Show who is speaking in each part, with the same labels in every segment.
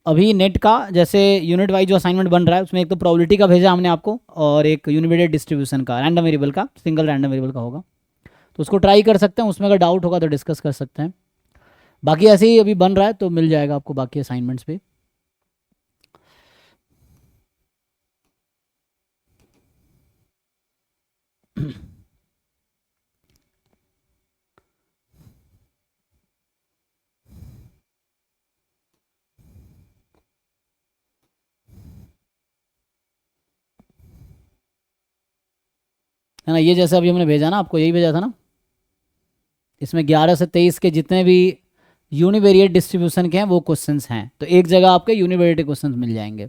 Speaker 1: अभी नेट का जैसे यूनिट वाइज जो असाइनमेंट बन रहा है उसमें एक तो प्रोबेबिलिटी का भेजा हमने आपको, और एक यूनिवेरिएट डिस्ट्रीब्यूशन का, रैंडम वेरिएबल का, सिंगल रैंडम वेरिएबल का होगा। तो उसको ट्राई कर सकते हैं, उसमें अगर डाउट होगा तो डिस्कस कर सकते हैं। बाकी ऐसे ही अभी बन रहा है तो मिल जाएगा आपको बाकी असाइनमेंट्स पे। है ना, ये जैसे अभी हमने भेजा ना आपको, यही भेजा था ना, इसमें 11 से 23 के जितने भी यूनिवेरिएट डिस्ट्रीब्यूशन के हैं वो क्वेश्चंस हैं, तो एक जगह आपके यूनिवेरिएट क्वेश्चंस मिल जाएंगे।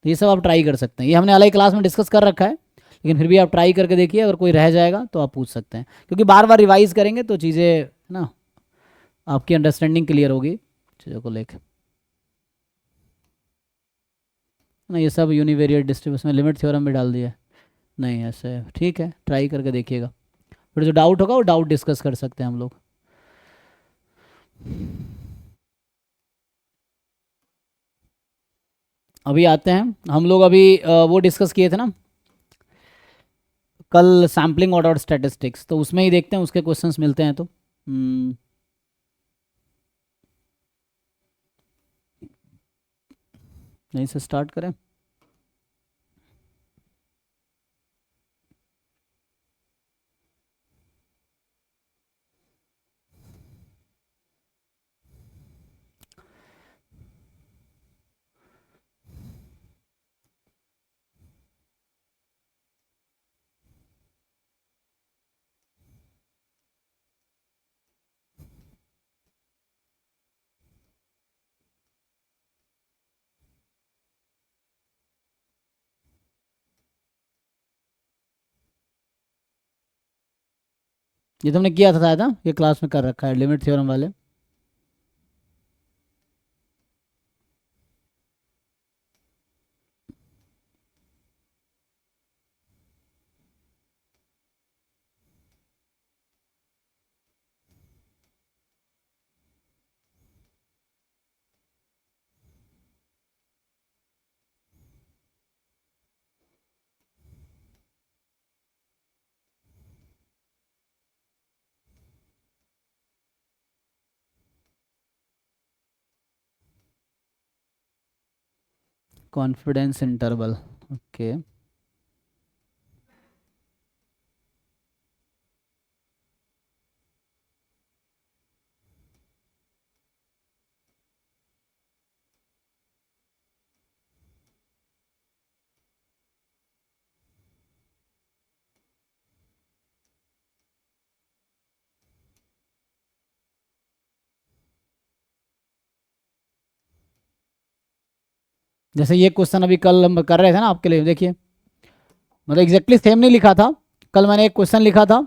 Speaker 1: तो ये सब आप ट्राई कर सकते हैं, ये हमने अलग क्लास में डिस्कस कर रखा है, लेकिन फिर भी आप ट्राई करके देखिए, अगर कोई रह जाएगा तो आप पूछ सकते हैं, क्योंकि बार बार रिवाइज करेंगे तो चीज़ें ना आपकी अंडरस्टैंडिंग क्लियर होगी चीज़ों को लेकर। ना ये सब यूनिवेरिएट डिस्ट्रीब्यूशन में लिमिट थ्योरम भी डाल दिया है। नहीं ऐसे ठीक है, ट्राई करके देखिएगा, फिर जो डाउट होगा वो डाउट डिस्कस कर सकते हैं हम लोग। अभी आते हैं हम लोग, अभी वो डिस्कस किए थे ना कल, सैम्पलिंग ऑर्डर और स्टैटिस्टिक्स, तो उसमें ही देखते हैं उसके क्वेश्चंस मिलते हैं तो यहीं से स्टार्ट करें। ये तुमने किया था शायद, ये क्लास में कर रखा है लिमिट थ्योरम वाले। Confidence interval, okay. जैसे ये क्वेश्चन अभी कल हम कर रहे थे ना आपके लिए, देखिए मतलब एग्जैक्टली सेम नहीं लिखा था। कल मैंने एक क्वेश्चन लिखा था,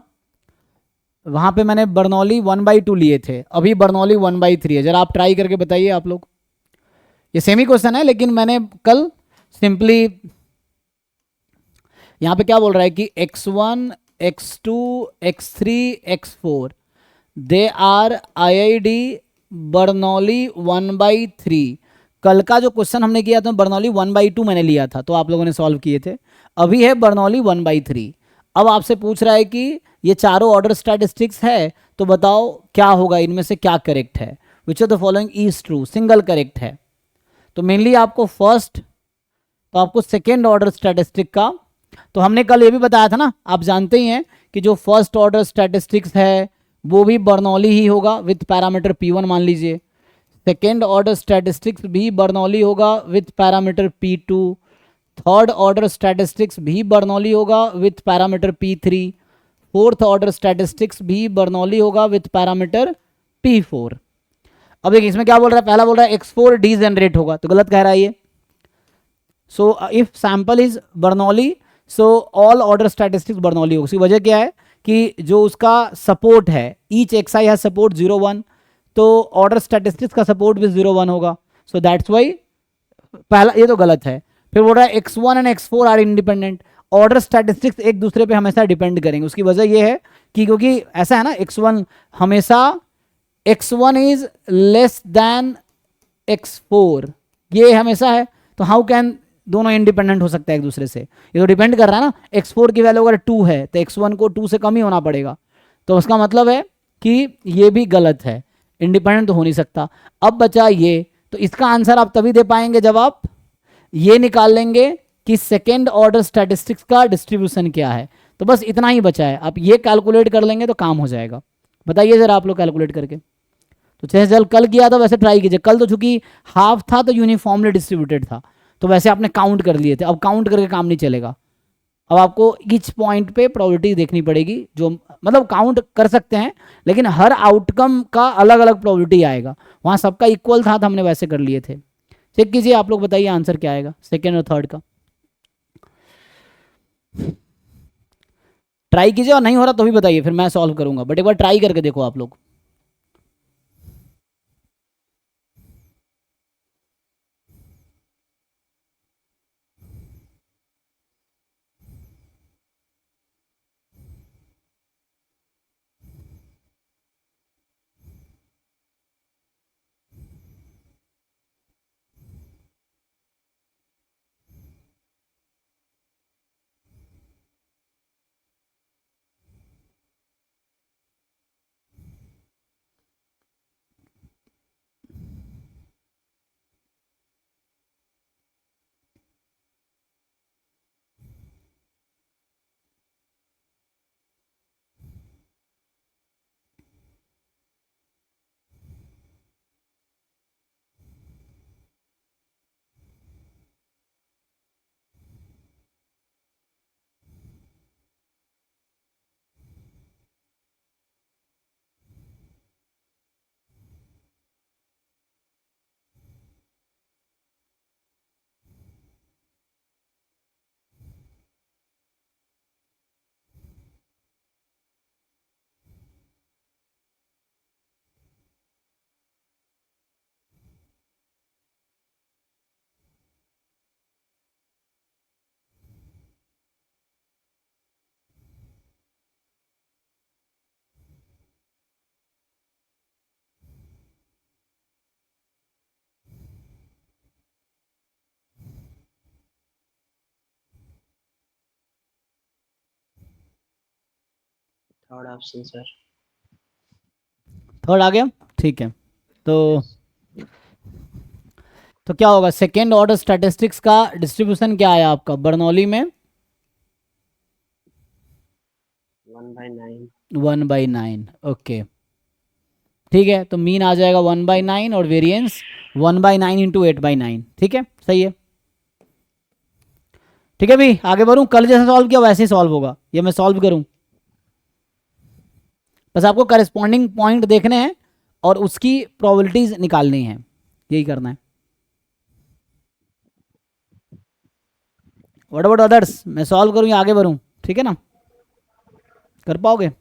Speaker 1: वहां पे मैंने बर्नौली 1/2 लिए थे, अभी बर्नौली 1/3 है। जरा आप ट्राई करके बताइए आप लोग, ये सेम ही क्वेश्चन है लेकिन मैंने कल सिंपली यहाँ पे क्या बोल रहा है कि x1 x2 x3 x4 they are IID Bernoulli 1/3। कल का जो क्वेश्चन हमने किया था बर्नौली 1/2 मैंने लिया था, तो आप लोगों ने सॉल्व किए थे। अभी है बर्नौली 1/3। अब आपसे पूछ रहा है कि ये चारों ऑर्डर स्टैटिस्टिक्स है, तो बताओ क्या होगा, इनमें से क्या करेक्ट है, विच of the following is true, single correct है। तो मेनली आपको फर्स्ट, तो आपको सेकेंड ऑर्डर स्टैटिस्टिक का, तो हमने कल ये भी बताया था ना, आप जानते ही हैं कि जो फर्स्ट ऑर्डर स्टैटिस्टिक्स है वो भी बर्नौली ही होगा विथ पैरामीटर P1 मान लीजिए। सेकेंड ऑर्डर स्टैटिस्टिक्स भी बर्नौली होगा with parameter P2। Third order statistics भी बर्नौली होगा with parameter P3। Fourth order statistics भी बर्नौली होगा विथ पैरामीटर P4। अब देखिए इसमें क्या बोल रहा है, पहला बोल रहा है x4 डीजेनरेट होगा, तो गलत कह रहा है ये। So if sample is Bernoulli, so all order statistics Bernoulli होगी। उसकी वजह क्या है कि जो उसका सपोर्ट है, ईच xi हैज सपोर्ट 0 1, तो ऑर्डर स्टैटिस्टिक्स का सपोर्ट भी 0 1 होगा। सो दैट्स वाई पहला, ये तो गलत है। फिर बोल रहा है x1 and x4 are independent, order statistics एक दूसरे पे हमेशा डिपेंड करेंगे। उसकी वजह ये है कि क्योंकि ऐसा है ना, x1 हमेशा x1 is less than x4, ये हमेशा है। तो हाउ कैन दोनों इंडिपेंडेंट हो सकता है एक दूसरे से? ये तो डिपेंड कर रहा है ना, x4 की वैल्यू अगर 2 है तो x1 को 2 से कम ही होना पड़ेगा। तो उसका मतलब है कि ये भी गलत है, इंडिपेंडेंट तो हो नहीं सकता। अब बचा ये, तो इसका आंसर आप तभी दे पाएंगे जब आप ये निकाल लेंगे कि सेकेंड ऑर्डर स्टैटिस्टिक्स का डिस्ट्रीब्यूशन क्या है। तो बस इतना ही बचा है, आप ये कैलकुलेट कर लेंगे तो काम हो जाएगा। बताइए जरा आप लोग कैलकुलेट करके। तो जैसे जल कल किया था वैसे ट्राई कीजिए। कल तो चूंकि हाफ था तो यूनिफॉर्मली डिस्ट्रीब्यूटेड था, तो वैसे आपने काउंट कर लिए थे, अब काउंट करके काम नहीं चलेगा। अब आपको ईच पॉइंट पे प्रोबेबिलिटी देखनी पड़ेगी, जो मतलब काउंट कर सकते हैं लेकिन हर आउटकम का अलग अलग प्रोबेबिलिटी आएगा। वहाँ सबका इक्वल था तो हमने वैसे कर लिए थे। चेक कीजिए आप लोग, बताइए आंसर क्या आएगा सेकेंड और थर्ड का। ट्राई कीजिए, और नहीं हो रहा तो भी बताइए, फिर मैं सॉल्व करूंगा, बट एक बार ट्राई करके देखो आप लोग।
Speaker 2: Third option sir.
Speaker 1: थर्ड आ गया, ठीक है। तो
Speaker 2: यस।
Speaker 1: तो क्या होगा, सेकेंड ऑर्डर स्टैटिस्टिक्स का डिस्ट्रीब्यूशन क्या आया आपका बर्नौली में?
Speaker 2: 1/9।
Speaker 1: 1/9, ओके। ठीक है, तो मीन आ जाएगा 1/9 और वेरिएंस 1/9 इंटू 8/9। ठीक है, सही है। ठीक है भाई, आगे बढ़ूँ? कल जैसे सॉल्व किया वैसे ही सॉल्व होगा, ये मैं सॉल्व करूँ। बस आपको करस्पॉन्डिंग पॉइंट देखने हैं और उसकी प्रोबेबिलिटीज निकालनी है, यही करना है। What about others? मैं सॉल्व करूँ या आगे बढ़ूँ? ठीक है ना, कर पाओगे?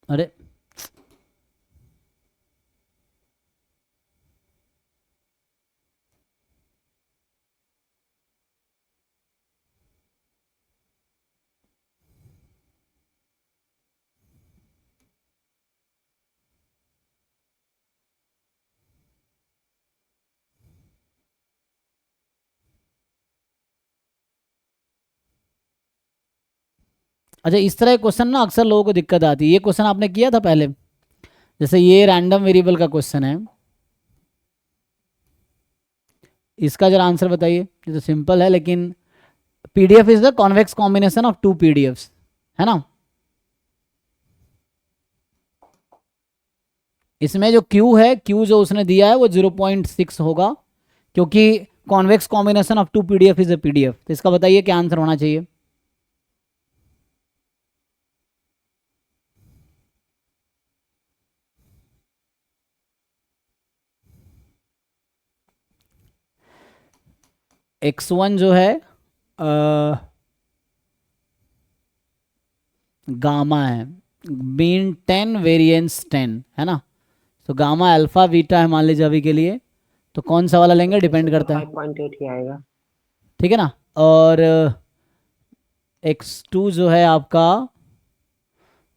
Speaker 1: अरे अच्छा, इस तरह क्वेश्चन ना अक्सर लोगों को दिक्कत आती है। ये क्वेश्चन आपने किया था पहले? जैसे ये रैंडम वेरिएबल का क्वेश्चन है, इसका जरा आंसर बताइए। ये तो सिंपल है, लेकिन PDF is the convex combination of two PDFs, है ना? इसमें जो क्यू है, क्यू जो उसने दिया है वो 0.6 होगा, क्योंकि convex combination of two PDF is a PDF. तो इसका बताइए क्या आंसर होना चाहिए? x1 जो है गामा है, मीन 10 वेरिएंस 10 है ना। तो गामा अल्फा बीटा है मान लीजिए अभी के लिए, तो कौन सा वाला लेंगे डिपेंड करता है,
Speaker 2: 5.8 ही आएगा।
Speaker 1: ठीक है ना। और x2 जो है आपका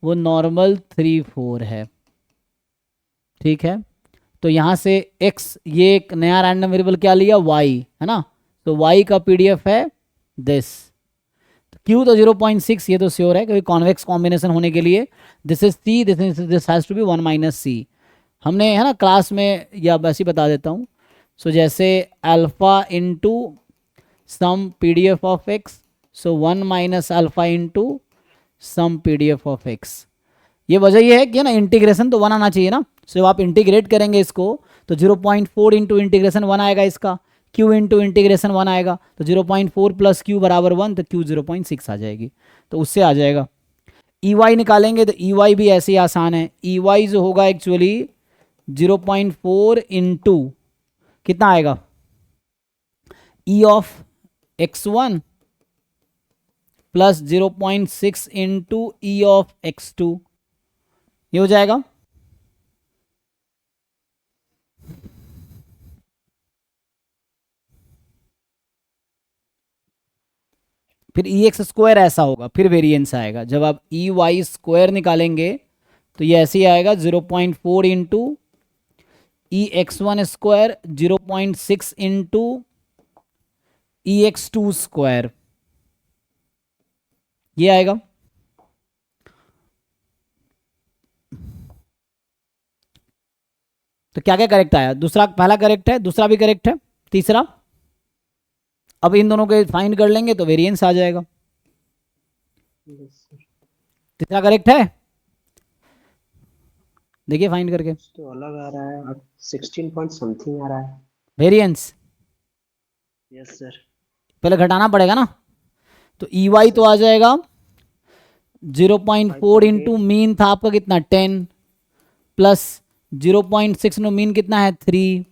Speaker 1: वो नॉर्मल 3 4 है, ठीक है। तो यहाँ से x, ये एक नया रैंडम वेरिएबल क्या लिया y, है ना। तो y का पीडीएफ है दिस। Q तो 0.6 ये तो श्योर है क्योंकि कॉन्वेक्स कॉम्बिनेशन होने के लिए this is C, this has to be 1 minus C। हमने है ना क्लास में, या वैसे ही बता देता हूँ। सो जैसे alpha into some PDF of x, so 1 minus alpha into some PDF of x. ये वजह ये है कि ना इंटीग्रेशन तो 1 आना चाहिए ना। सो आप इंटीग्रेट करेंगे इसको तो 0.4 इंटू इंटीग्रेशन 1 आएगा इसका, q इंटू इंटीग्रेशन 1 आएगा, तो 0.4 प्लस क्यू बराबर 1, तो q 0.6 आ जाएगी, तो उससे आ जाएगा। ई वाई निकालेंगे तो ई वाई भी ऐसे ही आसान है। ई वाई जो होगा एक्चुअली 0.4 इंटू कितना आएगा, ई of x1 plus 0.6 into E of x2, ये हो जाएगा। फिर ई एक्स स्क्वायर ऐसा होगा, फिर वेरिएंस आएगा जब आप ई वाई स्क्वायर निकालेंगे, तो ये ऐसे ही आएगा 0.4 into e x one square, 0.6 into e x two square, ये आएगा। तो क्या क्या करेक्ट आया, दूसरा, पहला करेक्ट है, दूसरा भी करेक्ट है, तीसरा। अब इन दोनों के फाइंड कर लेंगे तो वेरिएंस आ जाएगा।
Speaker 2: Yes, sir।
Speaker 1: तीसरा करेक्ट है, देखिए फाइंड करके
Speaker 2: तो अलग आ रहा है, अब 16 पॉइंट समथिंग आ रहा है।
Speaker 1: वेरिएंस।
Speaker 2: Yes sir.
Speaker 1: पहले घटाना पड़ेगा ना, तो ई वाई तो
Speaker 2: सर
Speaker 1: आ जाएगा 0.4 इंटू
Speaker 2: 5.8।
Speaker 1: मीन था आपका कितना 10, प्लस 0.6 नो मीन कितना है 3,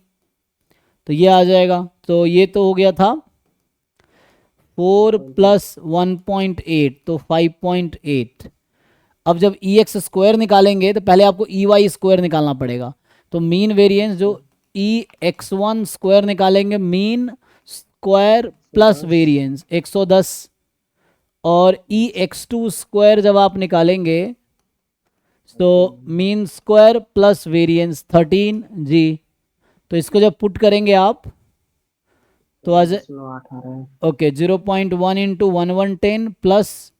Speaker 1: तो ये आ जाएगा। तो ये तो हो गया था 4 प्लस 1.8, तो 5.8। अब जब ई एक्स स्क्वायर निकालेंगे तो पहले आपको ई वाई स्क्वायर निकालना पड़ेगा। तो मीन वेरिएंस जो ई एक्स वन स्क्वायर निकालेंगे, मीन स्क्वायर प्लस
Speaker 2: 110।
Speaker 1: वेरिएंस 110, और ई एक्स टू स्क्वायर जब आप निकालेंगे तो मीन स्क्वायर प्लस वेरिएंस 13 जी। तो इसको जब पुट करेंगे आप तो आज
Speaker 2: 8 आ रहा है।
Speaker 1: ओके 0.1 इंटू 1110 प्लस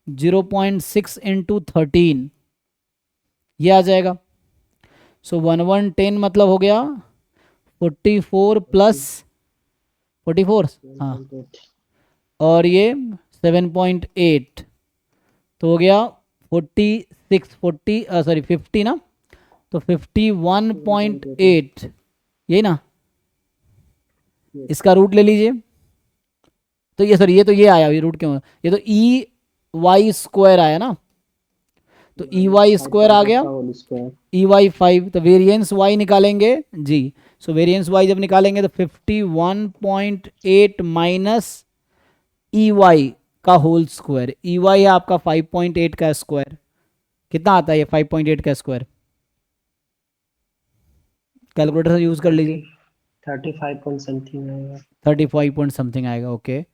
Speaker 1: 0.6 इंटू 13, ये आ जाएगा। सो 1110 मतलब हो गया 44 प्लस 44, हाँ,
Speaker 2: 7.8।
Speaker 1: और ये 7.8, तो हो गया 46, 40 सॉरी 50 ना, तो 51.8, यही ना।
Speaker 2: Yes।
Speaker 1: इसका रूट ले लीजिए, तो ये सॉरी, ये तो ये आया, ये रूट क्यों, ये तो ई वाई स्क्वायर आया ना, तो ई वाई स्क्वायर आ
Speaker 2: 5.8
Speaker 1: गया,
Speaker 2: का होल स्क्वायर।
Speaker 1: ई वाई 5, तो वेरिएंस वाई निकालेंगे जी। सो वेरिएंस वाई जब निकालेंगे तो 51.8 माइनस ई वाई का होल स्क्वायर, ई वाई है आपका 5.8 का स्क्वायर, कितना आता है ये 5.8 का स्क्वायर, कैलकुलेटर से यूज कर
Speaker 2: 30
Speaker 1: लीजिए।
Speaker 2: 35 पॉइंट समथिंग आएगा।
Speaker 1: 35 पॉइंट समथिंग आएगा, ओके।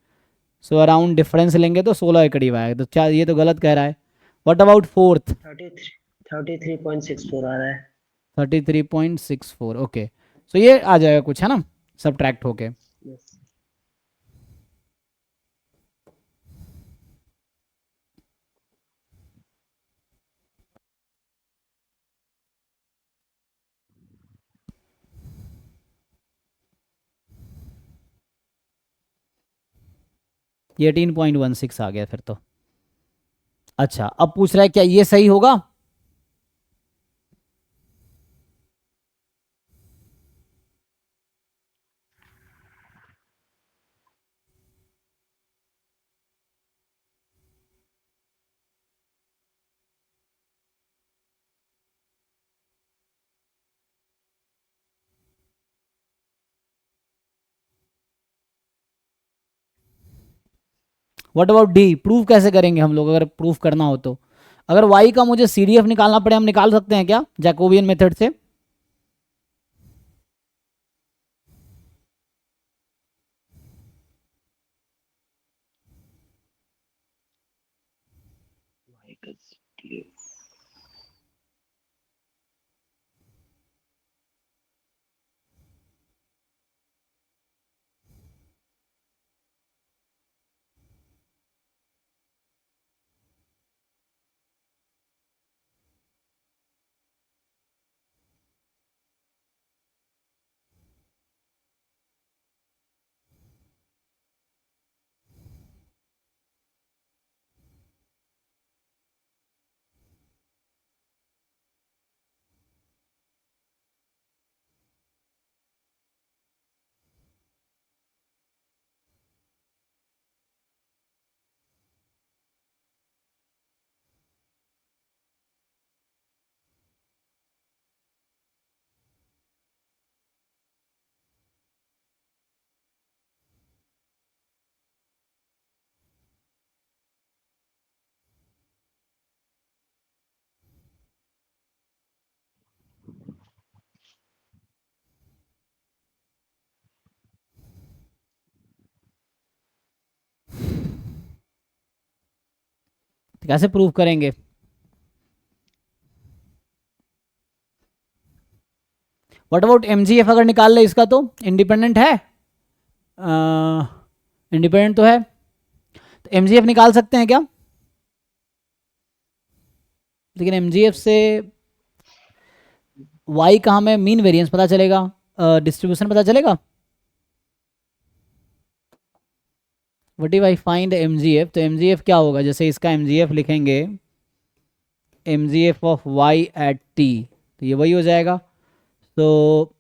Speaker 1: सो अराउंड डिफरेंस लेंगे तो 16 के करीब आएगा, तो क्या ये तो गलत कह रहा है। व्हाट अबाउट फोर्थ,
Speaker 2: 33.64 आ रहा है।
Speaker 1: 33.64, ओके। सो ये आ जाएगा कुछ, है ना, सब्ट्रैक्ट होके।
Speaker 2: यस।
Speaker 1: ये 18.16 आ गया फिर तो। अच्छा अब पूछ रहा है क्या ये सही होगा, व्हाट अबाउट डी, प्रूफ कैसे करेंगे हम लोग अगर प्रूफ करना हो तो? अगर y का मुझे CDF निकालना पड़े हम निकाल सकते हैं क्या जैकोबियन मेथड से? तो कैसे प्रूफ करेंगे? व्हाट अबाउट MGF अगर निकाल ले इसका तो इंडिपेंडेंट है, इंडिपेंडेंट तो है, तो MGF निकाल सकते हैं क्या? लेकिन MGF से y का हमें मीन वेरिएंस पता चलेगा, डिस्ट्रीब्यूशन पता चलेगा. What if I find MGF, तो MGF क्या होगा? जैसे इसका MGF लिखेंगे MGF of y at t, तो ये वही हो जाएगा. तो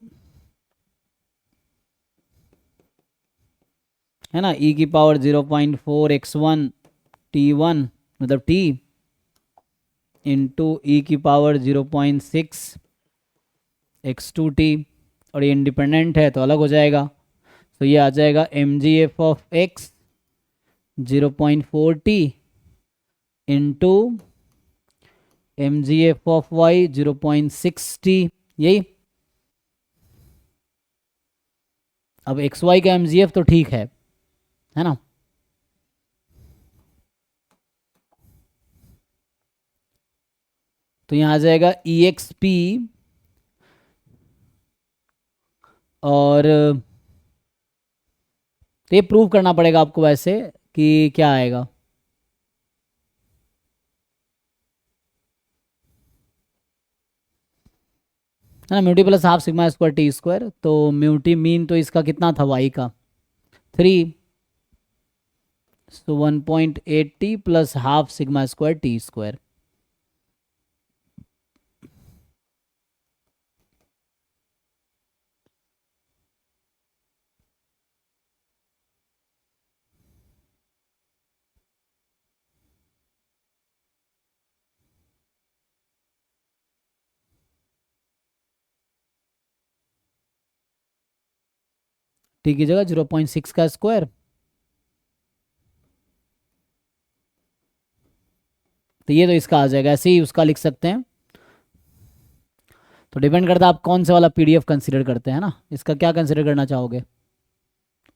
Speaker 1: है ना, e की पावर 0.4 x1 t1 मतलब t इंटू e की पावर 0.6 x2 t, और ये इंडिपेंडेंट है तो अलग हो जाएगा. तो ये आ जाएगा MGF of x 0.4 t into MGF of y 0.6 t, यही. अब XY का MGF तो ठीक है ना. तो यहाँ आ जाएगा EXP, और तो ये प्रूव करना पड़ेगा आपको वैसे कि क्या आएगा. है ना, mu t plus half sigma square t square, तो म्यूटी मीन तो इसका कितना था y का 3, तो 1.8t plus half sigma square t square. T की जगह 0.6 का स्क्वायर, तो ये तो इसका आ जाएगा, ऐसे ही उसका लिख सकते हैं. तो डिपेंड करता है आप कौन सा वाला PDF कंसीडर करते हैं ना, इसका क्या कंसीडर करना चाहोगे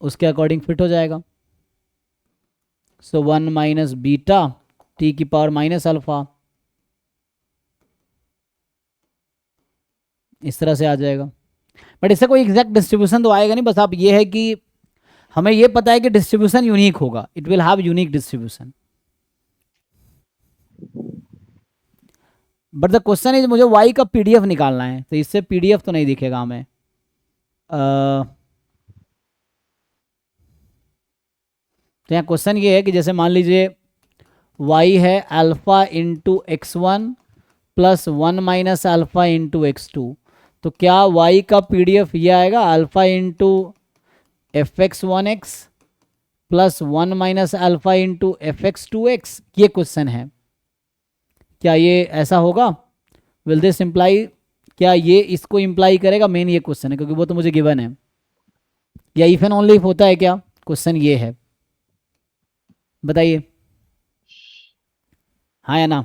Speaker 1: उसके अकॉर्डिंग फिट हो जाएगा. सो 1 माइनस बीटा टी की पावर माइनस अल्फा, इस तरह से आ जाएगा. बट इससे कोई एग्जैक्ट डिस्ट्रीब्यूशन तो आएगा नहीं, बस आप ये है कि हमें ये पता है कि डिस्ट्रीब्यूशन यूनिक होगा, it will have unique distribution. But the question is मुझे y का PDF निकालना है, तो इससे PDF तो नहीं दिखेगा हमें. तो यहाँ क्वेश्चन ये है कि जैसे मान लीजिए y है alpha into x1 plus 1 minus alpha into x2, तो क्या y का PDF ये आएगा alpha into fx1x plus 1 minus alpha into fx2x? ये क्वेश्चन है, क्या ये ऐसा होगा? विल दिस इम्प्लाई, क्या ये इसको इम्प्लाई करेगा? मेन ये क्वेश्चन है, क्योंकि वो तो मुझे गिवन है. या इफ एंड ओनली इफ होता है क्या? क्वेश्चन ये है. बताइए, हाँ या ना?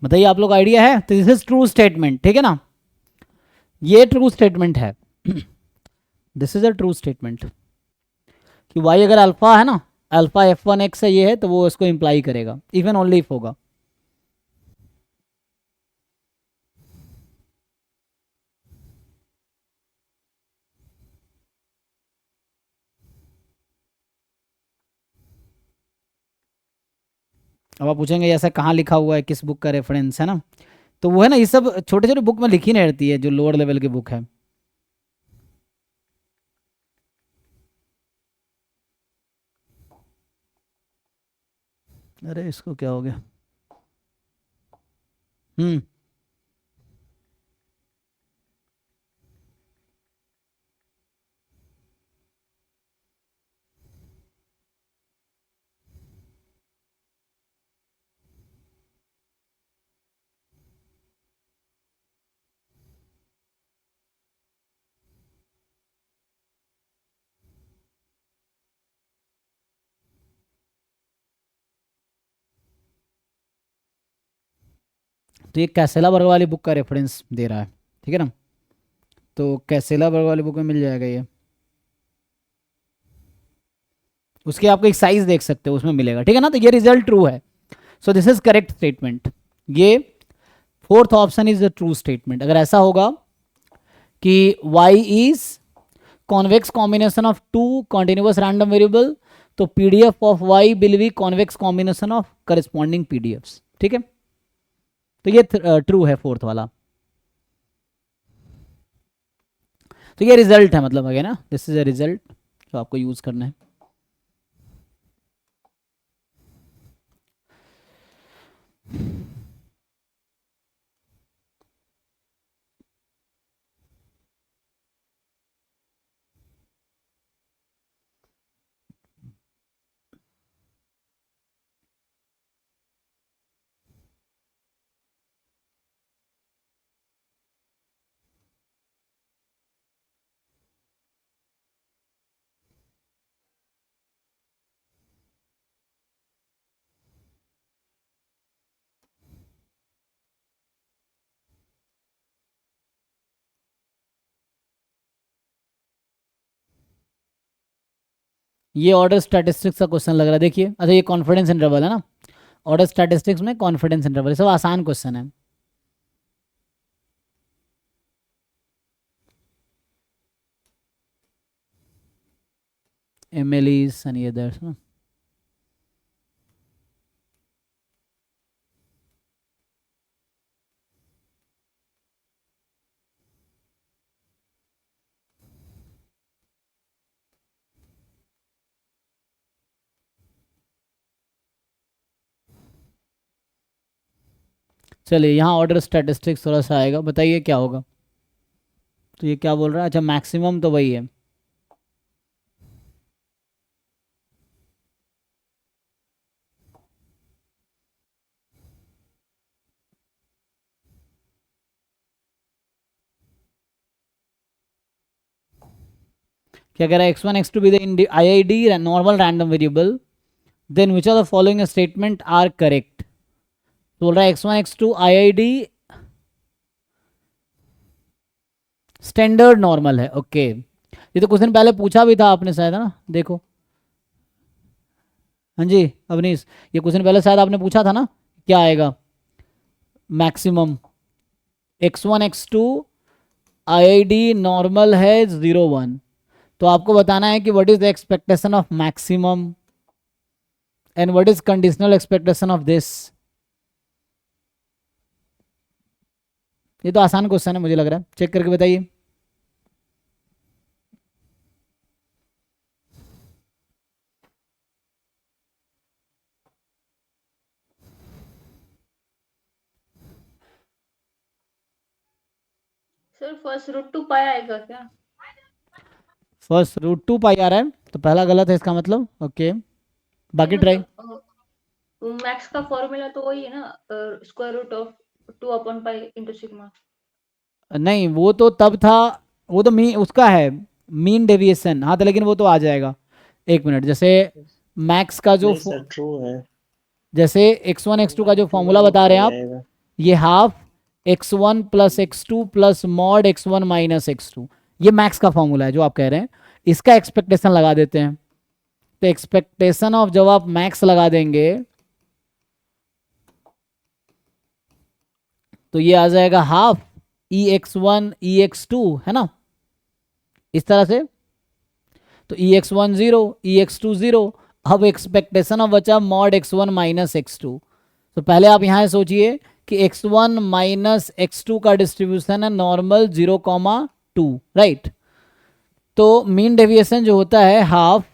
Speaker 1: बताइए, आप लोग आइडिया है? तो दिस इज ट्रू स्टेटमेंट, ठीक है ना? ये ट्रू स्टेटमेंट है। This is a true statement कि y अगर अल्फा है ना, अल्फा f1x है, ये है, तो वो इसको इंप्लाई करेगा, इवन ओनली इफ होगा। अब आप पूछेंगे ऐसा कहाँ लिखा हुआ है, किस बुक का रेफरेंस है ना? तो वो है ना, ये सब छोटे छोटे बुक में लिखी नहीं रहती है, जो लोअर लेवल की बुक है। अरे इसको क्या हो गया? हम्म। तो ये कैसेला वर्ग वाली बुक का रेफरेंस दे रहा है, ठीक है ना? तो कैसेला वर्ग वाली बुक में मिल जाएगा ये। उसकी आपको एक साइज देख सकते हो, उसमें मिलेगा, ठीक है ना? तो ये रिजल्ट ट्रू है। So this is correct statement. ये fourth option is the true statement. अगर ऐसा होगा कि y is convex combination of two continuous random variable, तो PDF of y will be convex combination of corresponding PDFs, ठीक है? तो ये ट्रू है फोर्थ वाला। तो ये रिजल्ट है, मतलब अगे ना, दिस इज अ रिजल्ट जो आपको यूज करना है। ये ऑर्डर स्टैटिस्टिक्स का क्वेश्चन लग रहा है, देखिए। अच्छा, ये कॉन्फिडेंस इंटरवल है ना, ऑर्डर स्टैटिस्टिक्स में कॉन्फिडेंस इंटरवल, सब आसान क्वेश्चन है। एमएलईज एंड अदर्स ना। चलिए, यहाँ ऑर्डर स्टैटिस्टिक्स थोड़ा सा आएगा, बताइए क्या होगा? तो ये क्या बोल रहा है? अच्छा मैक्सिमम तो वही है। क्या कह रहा है? x1 x2 be the IID normal random variable, then which of the following statement are correct? बोल रहा है x1 x2 IID standard normal है। ओके ये तो कुछ दिन पहले पूछा भी था आपने शायद, है ना? देखो, हाँ जी अवनीश, ये कुछ दिन पहले शायद आपने पूछा था ना, क्या आएगा maximum? x1 x2 IID normal है 0 1, तो आपको बताना है कि what is the expectation of maximum and what is conditional expectation of this. ये तो आसान क्वेश्चन है मुझे लग रहा है, चेक करके बताइए।
Speaker 3: सर फर्स्ट रूट 2 पाया आएगा क्या?
Speaker 1: √2 पाई आ रहा है, तो पहला गलत है इसका मतलब। ओके बाकी
Speaker 3: नहीं
Speaker 1: ट्राई।
Speaker 3: मतलब मैक्स का फॉर्मूला तो वही है ना, स्क्वायर रूट ऑफ 2/पाई इंटू सिग्मा।
Speaker 1: नहीं वो तो तब था, वो तो मीन उसका है, मीन डेविएशन। हाँ तो लेकिन वो तो आ जाएगा, एक मिनट। जैसे मैक्स का जो
Speaker 2: नहीं सर ट्रू है।
Speaker 1: जैसे x1 x2 का जो
Speaker 2: टू
Speaker 1: फॉर्मूला
Speaker 2: रूट
Speaker 1: बता रहे हैं
Speaker 2: पाई
Speaker 1: आप,
Speaker 2: आएगा।
Speaker 1: ये half x1 plus x2 plus mod x1 minus x2, ये मैक्स का फॉर्मूला है जो आप कह रहे हैं। इसका एक्सपेक्टेशन लगा देते हैं, तो एक्सपेक्टेशन ऑफ जब आप मैक्स लगा देंगे तो ये आ जाएगा हाफ ex1 ex2, है ना, इस तरह से। तो ex1 0 ex2 0। अब एक्सपेक्टेशन ऑफ बचा मॉड x1 माइनस x2। तो पहले आप यहाँ सोचिए कि x1 माइनस x2 का डिस्ट्रीब्यूशन है नॉर्मल 0,2, राइट। तो मीन डेविएशन जो होता है हाफ,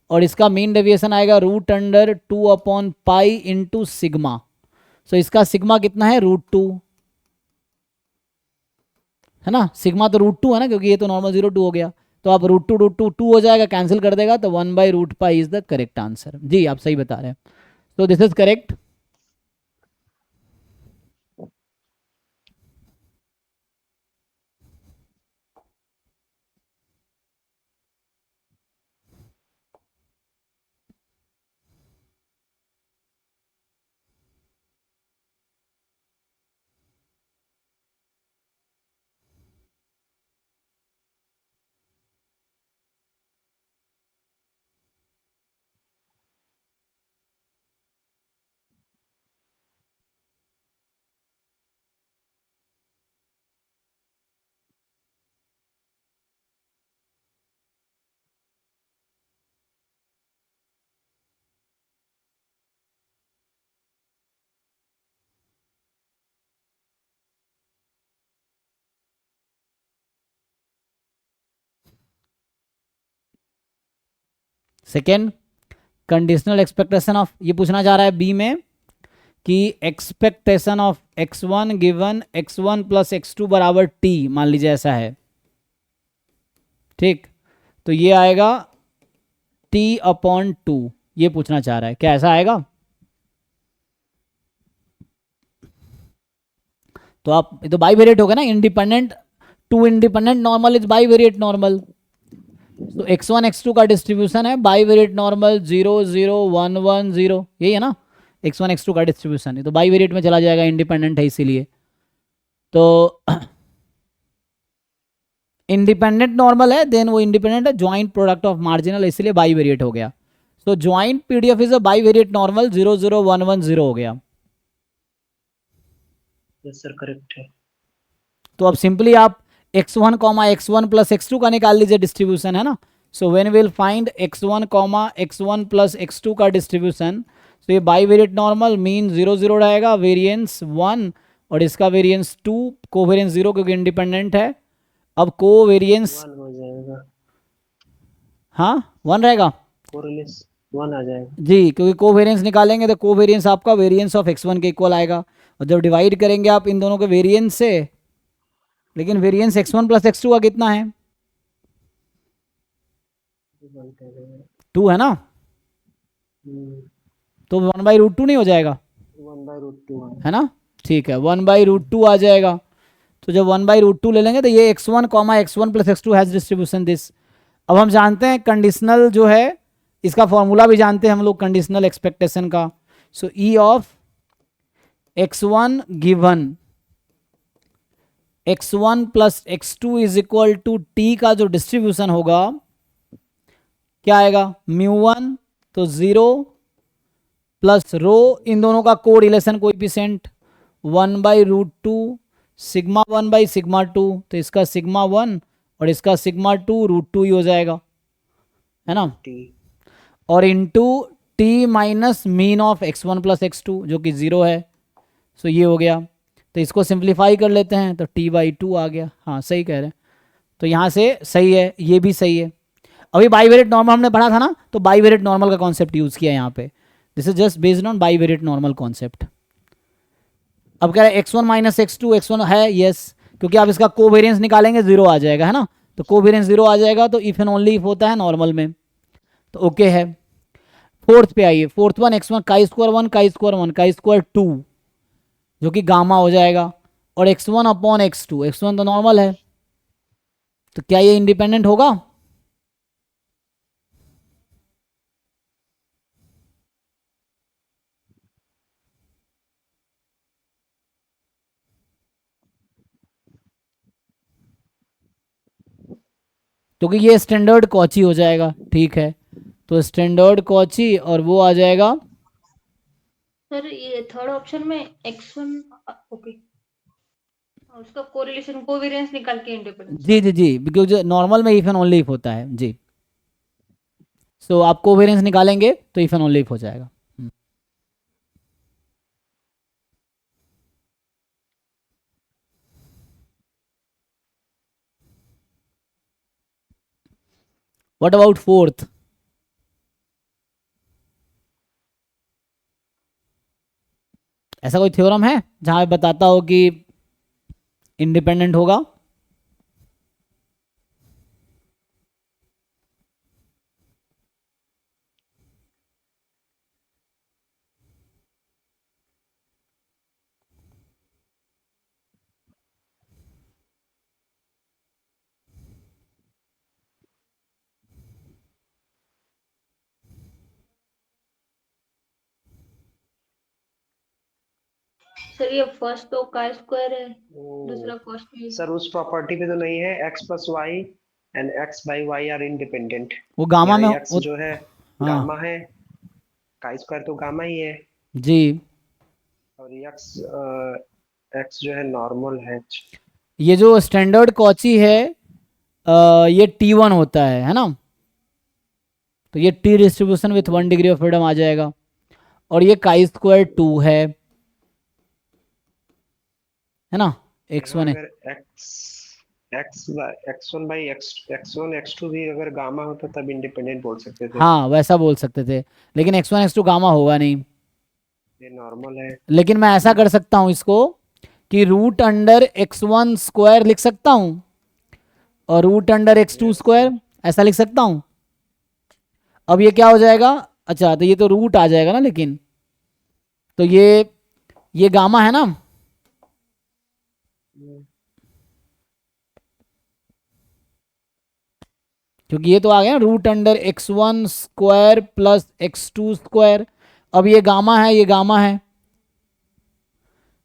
Speaker 1: और इसका मीन डेविएशन आएगा √2/पाई इंटू सिग्मा। सो इसका सिग्मा कितना है? √2, है ना। सिग्मा तो √2 है ना, क्योंकि ये तो नॉर्मल 0 2 हो गया। तो आप √2 2 हो जाएगा, कैंसिल कर देगा, तो 1/√पाई इज द करेक्ट आंसर। जी आप सही बता रहे हैं, तो this is correct. Second, conditional expectation of, ये पूछना चाह रहा है बी में कि expectation of x1 given x1 plus x2 बराबर t, मान लीजिए ऐसा है, ठीक। तो ये आएगा t/2, ये पूछना चाह रहा है, क्या ऐसा आएगा? तो आप, ये तो बाई वेरिएट होगा ना, independent two independent normal is bivariate normal. तो x1 x2 का डिस्ट्रीब्यूशन है बाई वेरिएट नॉर्मल 0 0 1 1 0, यही है ना x1 x2 का डिस्ट्रीब्यूशन है, तो बाई वेरिएट में चला जाएगा, इंडिपेंडेंट है इसीलिए। तो इंडिपेंडेंट नॉर्मल है, देन वो इंडिपेंडेंट है, ज्वाइंट प्रोडक्ट ऑफ मार्जिनल, इसलिए बाई वेरिएट हो गया। So joint PDF is a bivariate normal 0 0 1 1 0 हो गया।
Speaker 2: यस सर करेक्ट है।
Speaker 1: तो अब सिंपली आप x1 x1 प्लस x2 का निकाल लीजिए डिस्ट्रीब्यूशन, है ना। So when will find x1 x1 plus x2 का डिस्ट्रीब्यूशन, तो ये बाई वेरिएट नॉर्मल मीन 0 0 रहेगा, वेरिएंस 1 और इसका वेरिएंस 2, कोवेरिएंस 0 क्योंकि इंडिपेंडेंट है। अब कोवेरिएंस
Speaker 2: 1 हो जाएगा।
Speaker 1: हाँ 1 रहेगा
Speaker 2: कोरिलेस 1 आ जाएगा।
Speaker 1: जी, क्योंकि कोवेरिएंस निकालेंगे तो कोवेरिएंस आपका वेरिएंस ऑफ x1 के इक्वल आएगा, और जब डिवाइड करेंगे आप इन दोनों के वेरिएंस से, लेकिन वेरिएंस x1 प्लस x2 का कितना है? 2 है ना, तो 1/√2 नहीं हो जाएगा,
Speaker 2: 1/√2
Speaker 1: है ना? ठीक है, 1/√2 आ जाएगा। तो जब 1/√2 ले लेंगे तो ये x1 x1 plus x2 has distribution this. अब हम जानते हैं कंडीशनल जो है, इसका फॉर्मूला भी जानते हैं हम लोग कंडीशनल एक्सपेक्टेशन का। So E of x1 given x1 plus x2 is equal to t का जो डिस्ट्रीब्यूशन होगा क्या आएगा, μ1 तो 0 प्लस रो, इन दोनों का को रिलेशन कोएफिशिएंट 1/√2 सिग्मा 1/σ2, तो इसका सिग्मा 1 और इसका सिग्मा 2 √2 ही हो जाएगा, है ना?
Speaker 2: t
Speaker 1: और into T minus mean of x1 plus x2 जो कि 0 है। सो ये हो गया। तो इसको सिंप्लीफाई कर लेते हैं तो t/2 आ गया। हाँ सही कह रहे हैं, तो यहाँ से सही है, ये भी सही है। अभी बाईवेरिएट नॉर्मल हमने पढ़ा था ना, तो बाईवेरिएट नॉर्मल का कॉन्सेप्ट यूज़ किया यहाँ पे। This is just based on bivariate normal concept. अब कह रहे हैं x1 माइनस x2, x1 है यस, क्योंकि आप इसका कोवेरिएंस निकालेंगे 0 आ जाएगा, है ना? तो कोवेरिएंस 0 आ जाएगा, तो इफ एंड ओनली इफ होता है नॉर्मल में, तो ओके है। फोर्थ पे आइए, फोर्थ वन x1 का स्क्वायर 1 का स्क्वायर 1 का स्क्वायर 2 जो कि गामा हो जाएगा, और x1 अपॉन x2, x1 तो नॉर्मल है, तो क्या ये इंडिपेंडेंट होगा? क्योंकि ये स्टैंडर्ड कॉची हो जाएगा, ठीक है? तो स्टैंडर्ड कॉची और वो आ जाएगा,
Speaker 3: सर ये थर्ड ऑप्शन में x1 ओके, उसका कोरिलेशन कोवेरिएंस निकाल के इंडिपेंडेंस।
Speaker 1: जी जी जी, बिकॉज नॉर्मल में इफ एंड ओनली इफ होता है जी। सो आप कोवेरिएंस निकालेंगे तो इफ एंड ओनली इफ हो जाएगा। What about fourth? ऐसा कोई थ्योरम है जहां बताता हो कि इंडिपेंडेंट होगा?
Speaker 3: सर ये फर्स्ट तो का स्क्वायर है, दूसरा cos भी।
Speaker 2: सर उस प्रॉपर्टी पे तो नहीं है, x plus y and x by y are independent.
Speaker 1: वो गामा में
Speaker 2: x जो है
Speaker 1: हाँ
Speaker 2: गामा है, का स्क्वायर तो गामा ही है,
Speaker 1: जी,
Speaker 2: और x जो है नॉर्मल है।
Speaker 1: ये जो स्टैंडर्ड कॉची है ये T1 होता है ना? तो ये t distribution with 1 degree of freedom आ जाएगा, और ये का स्क्वायर 2 है ना? x1 है,
Speaker 2: अगर x1 बाई x1 x2 भी अगर गामा होता तब इंडिपेंडेंट बोल सकते थे।
Speaker 1: हाँ वैसा बोल सकते थे, लेकिन x1 x2 गामा होगा नहीं।
Speaker 2: ये नॉर्मल है।
Speaker 1: लेकिन मैं ऐसा कर सकता हूँ इसको कि रूट अंडर x1 स्क्वायर लिख सकता हूँ और रूट अंडर x2 स्क्वायर, ऐसा लिख सकता हूँ। अब ये क्या हो जाएगा, अच्छा तो ये तो रूट आ जाएगा ना, लेकिन तो ये गामा है ना, क्योंकि ये तो आ गया root under x1 square plus x2 square. अब ये गामा है, ये गामा है,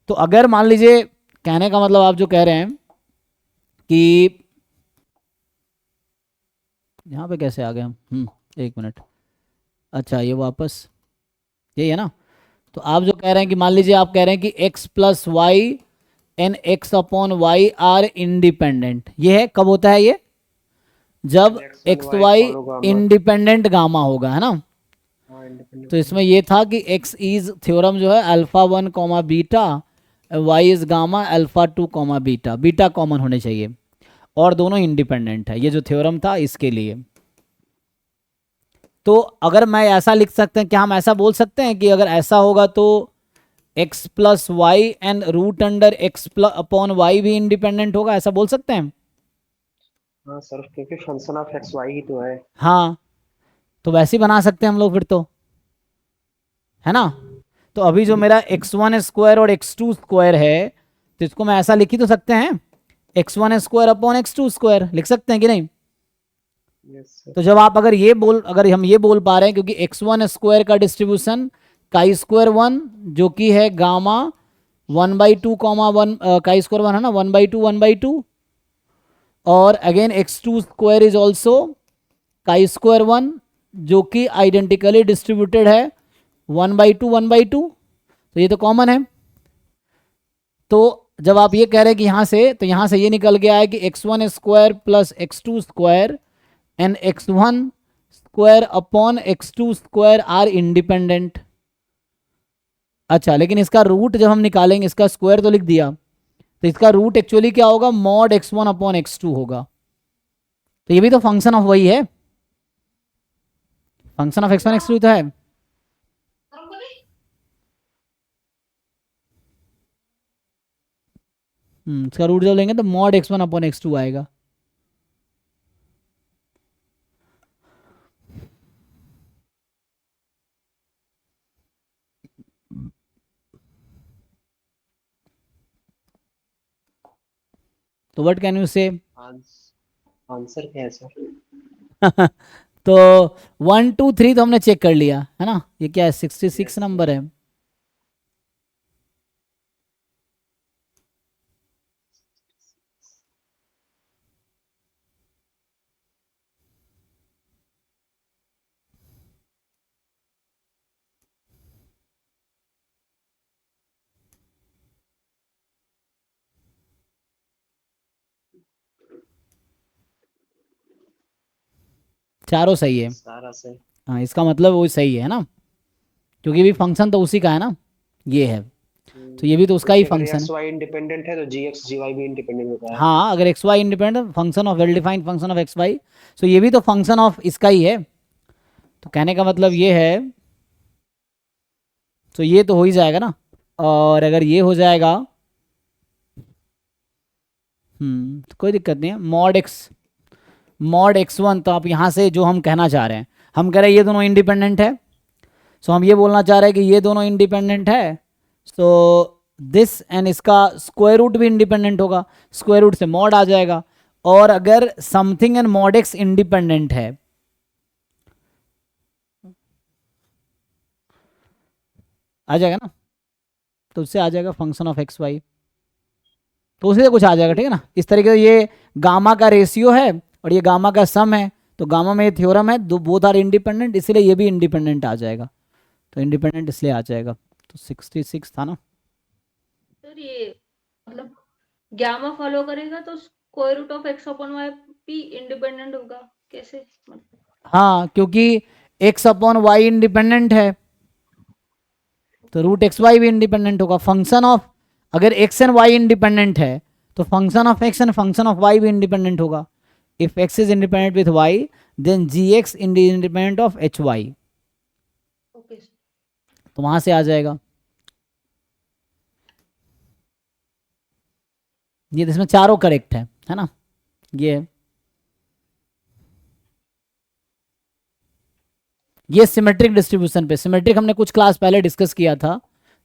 Speaker 1: तो अगर मान लीजिए, कहने का मतलब आप जो कह रहे हैं कि यहाँ पे कैसे आ गए हम, एक मिनट, अच्छा ये वापस यही है ना? तो आप जो कह रहे हैं कि मान लीजिए आप कह रहे हैं कि x plus y and x upon y are independent, ये है कब होता है ये, जब x वाई इंडिपेंडेंट गामा होगा, है ना? तो इसमें ये था कि x इज थ्योरम जो है alpha 1 comma beta, y is gamma alpha 2 comma beta, beta common होने चाहिए और दोनों इंडिपेंडेंट है, ये जो थ्योरम था इसके लिए। तो अगर मैं ऐसा लिख सकते हैं, क्या हम ऐसा बोल सकते हैं कि अगर ऐसा होगा तो x plus y and root under x upon y भी इंडिपेंडेंट होगा, ऐसा बोल सकते हैं?
Speaker 2: हाँ सर, क्योंकि फंक्शन ऑफ एक्स वाई ही तो है।
Speaker 1: हाँ, तो वैसे ही बना सकते हैं हम लोग फिर तो, है ना? तो अभी जो मेरा x1 स्क्वायर और x2 स्क्वायर है, तो इसको मैं ऐसा लिख ही तो सकते हैं, x1 square upon x2 square, लिख सकते हैं कि नहीं?
Speaker 2: Yes sir.
Speaker 1: तो जब आप अगर हम ये बोल पा रहे हैं, क्योंकि x1 स्क्वायर का डिस्ट्रीब्यूशन chi2 1 जो कि है गामा 1/2 कॉमा 1, chi2 1 है ना 1/2 1/2, और again x2 square is also chi2 1 जो कि आइडेंटिकली डिस्ट्रीब्यूटेड है 1/2 1/2, तो ये तो कॉमन है। तो जब आप ये कह रहे हैं कि यहाँ से, तो यहाँ से ये निकल गया है कि x1 square plus x2 square and x1 square upon x2 square are independent. अच्छा, लेकिन इसका रूट जब हम निकालेंगे, इसका स्क्वायर तो लिख दिया, तो इसका रूट एक्चुअली क्या होगा, मॉड x1 अपॉन x2 होगा। तो ये भी तो फंक्शन ऑफ वही है, फंक्शन ऑफ x1 x2 तो है। इसका रूट जब लेंगे तो मॉड x1 अपॉन x2 आएगा। तो व्हाट कैन यू से?
Speaker 2: आंसर क्या है सर?
Speaker 1: तो 1 2 3 तो हमने चेक कर लिया है ना, ये क्या है 66 नंबर है। चारों सही है।
Speaker 2: सारा सही।
Speaker 1: हाँ, इसका मतलब वो सही है ना, क्योंकि भी फंक्शन तो उसी का है ना, ये है, तो ये भी तो उसका ही
Speaker 2: क्योंकि अगर
Speaker 1: फंक्शन है।
Speaker 2: एक्स वाई इंडिपेंडेंट है तो जी एक्स जी वाई भी इंडिपेंडेंट होता है।
Speaker 1: हाँ, अगर x y independent function of well defined function of x y, तो ये भी तो फंक्शन ऑफ इसका ही है। तो कहने का मतलब ये है, तो ये तो हो ही जाएगा ना, और अगर ये हो जाएगा, तो कोई दिक्कत नहीं है, मॉड x1, तो आप यहाँ से जो हम कहना चाह रहे हैं, हम कह रहे हैं ये दोनों इंडिपेंडेंट है, सो हम ये बोलना चाह रहे हैं कि ये दोनों इंडिपेंडेंट है, सो दिस एंड इसका स्क्वायर रूट भी इंडिपेंडेंट होगा, स्क्वायर रूट से मॉड आ जाएगा। और अगर something and mod x independent है, आ जाएगा ना, तो उससे आ जाएगा फंक्शन ऑफ एक्स वाई, तो उसी से कुछ आ जाएगा, ठीक है ना। इस तरीके से ये गामा का रेशियो है और ये गामा का सम है, तो गामा में ये थ्योरम है, दो बोथ आर इंडिपेंडेंट, इसलिए ये भी इंडिपेंडेंट आ जाएगा, तो इंडिपेंडेंट इसलिए आ जाएगा। तो 66 था ना।
Speaker 3: सर ये मतलब गामा फॉलो करेगा तो square root of x upon y भी इंडिपेंडेंट होगा, कैसे मतलब?
Speaker 1: हाँ, क्योंकि x अपॉन वाई इंडिपेंडेंट है, तो रूट एक्स वाई भी इंडिपेंडेंट होगा। फंक्शन ऑफ, अगर x एंड y इंडिपेंडेंट है, तो function of x and function of y भी इंडिपेंडेंट होगा। If x is independent with y, then gx independent of hy,
Speaker 3: okay sir.
Speaker 1: तो वहां से आ जाएगा। ये इसमें चारों करेक्ट है ना, ये सिमेट्रिक डिस्ट्रीब्यूशन पे, सिमेट्रिक हमने कुछ क्लास पहले डिस्कस किया था,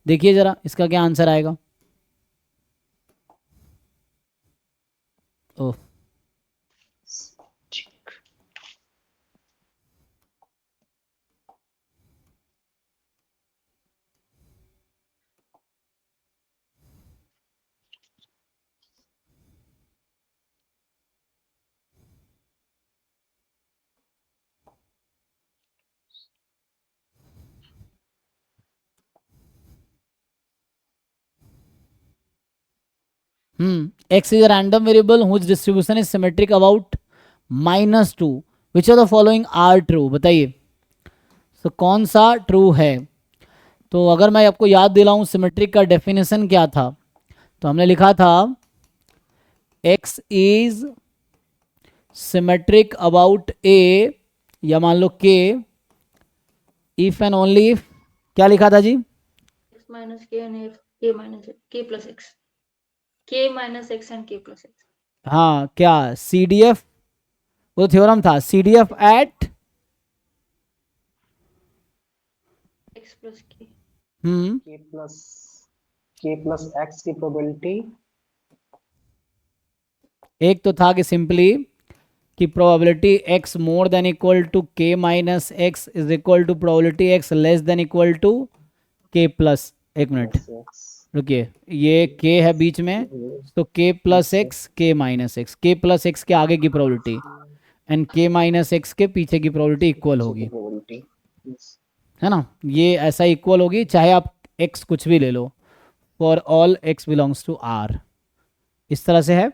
Speaker 1: देखिए जरा इसका क्या आंसर आएगा। ओह, x is a random variable whose distribution is symmetric about -2, which of the following are true, बताइए। तो कौन सा ट्रू है? तो अगर मैं आपको याद दिलाऊं सिमेट्रिक का डेफिनेशन क्या था, तो हमने लिखा था x is symmetric about a, या मान लो k, if and only if, क्या लिखा था जी?
Speaker 3: minus k and f, k minus k plus x, k minus x and k plus x.
Speaker 1: हाँ क्या CDF, वो थ्योरम था CDF at
Speaker 3: x plus k.
Speaker 2: k plus x की probability
Speaker 1: एक तो था कि सिंपली कि probability x more than equal to k minus x is equal to probability x less than equal to k plus, एक minute रुकिए, ये k है बीच में, तो k plus x k minus x, k plus x के आगे की probability and k minus x के पीछे की प्रोबेबिलिटी इक्वल होगी, है ना, ये ऐसा इक्वल होगी चाहे आप x कुछ भी ले लो, for all x belongs to r, इस तरह से है।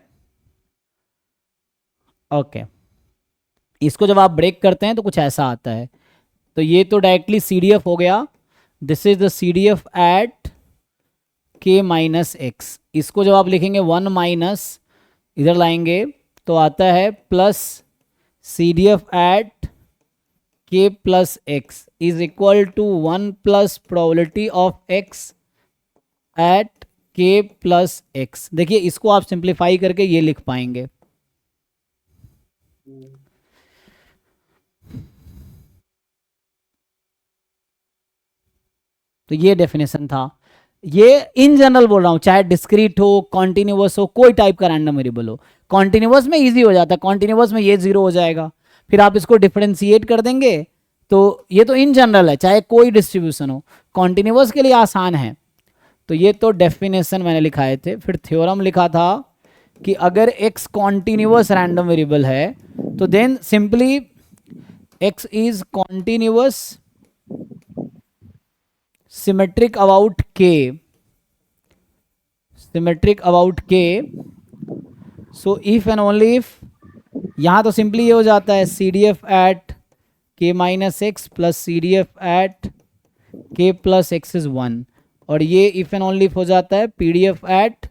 Speaker 1: ओके इसको जब आप ब्रेक करते हैं तो कुछ ऐसा आता है, तो ये तो डायरेक्टली CDF हो गया, this is the CDF at k minus x. इसको जब आप लिखेंगे 1 माइनस इधर लाएंगे तो आता है plus CDF at k plus x is equal to 1 plus probability of x at k plus x. देखिए इसको आप सिंप्लीफाई करके ये लिख पाएंगे, तो ये डेफिनेशन था। ये इन जनरल बोल रहा हूं, चाहे डिस्क्रीट हो, कॉन्टिन्यूअस हो, कोई टाइप का रैंडम वेरिएबल हो। कॉन्टिन्यूअस में इजी हो जाता है, कॉन्टिन्यूअस में ये 0 हो जाएगा, फिर आप इसको डिफरेंशिएट कर देंगे, तो ये तो इन जनरल है चाहे कोई डिस्ट्रीब्यूशन हो, कॉन्टिन्यूअस के लिए आसान है। तो ये तो डेफिनेशन मैंने लिखाए थे, फिर थ्योरम लिखा था कि अगर x कॉन्टिन्यूअस रैंडम वेरिएबल है तो then simply x is continuous symmetric about k, symmetric about k, so if and only if, यहां तो सिंपली ये हो जाता है CDF at k minus x plus CDF at k plus x is 1, और ये इफ एंड ओनली इफ हो जाता है PDF at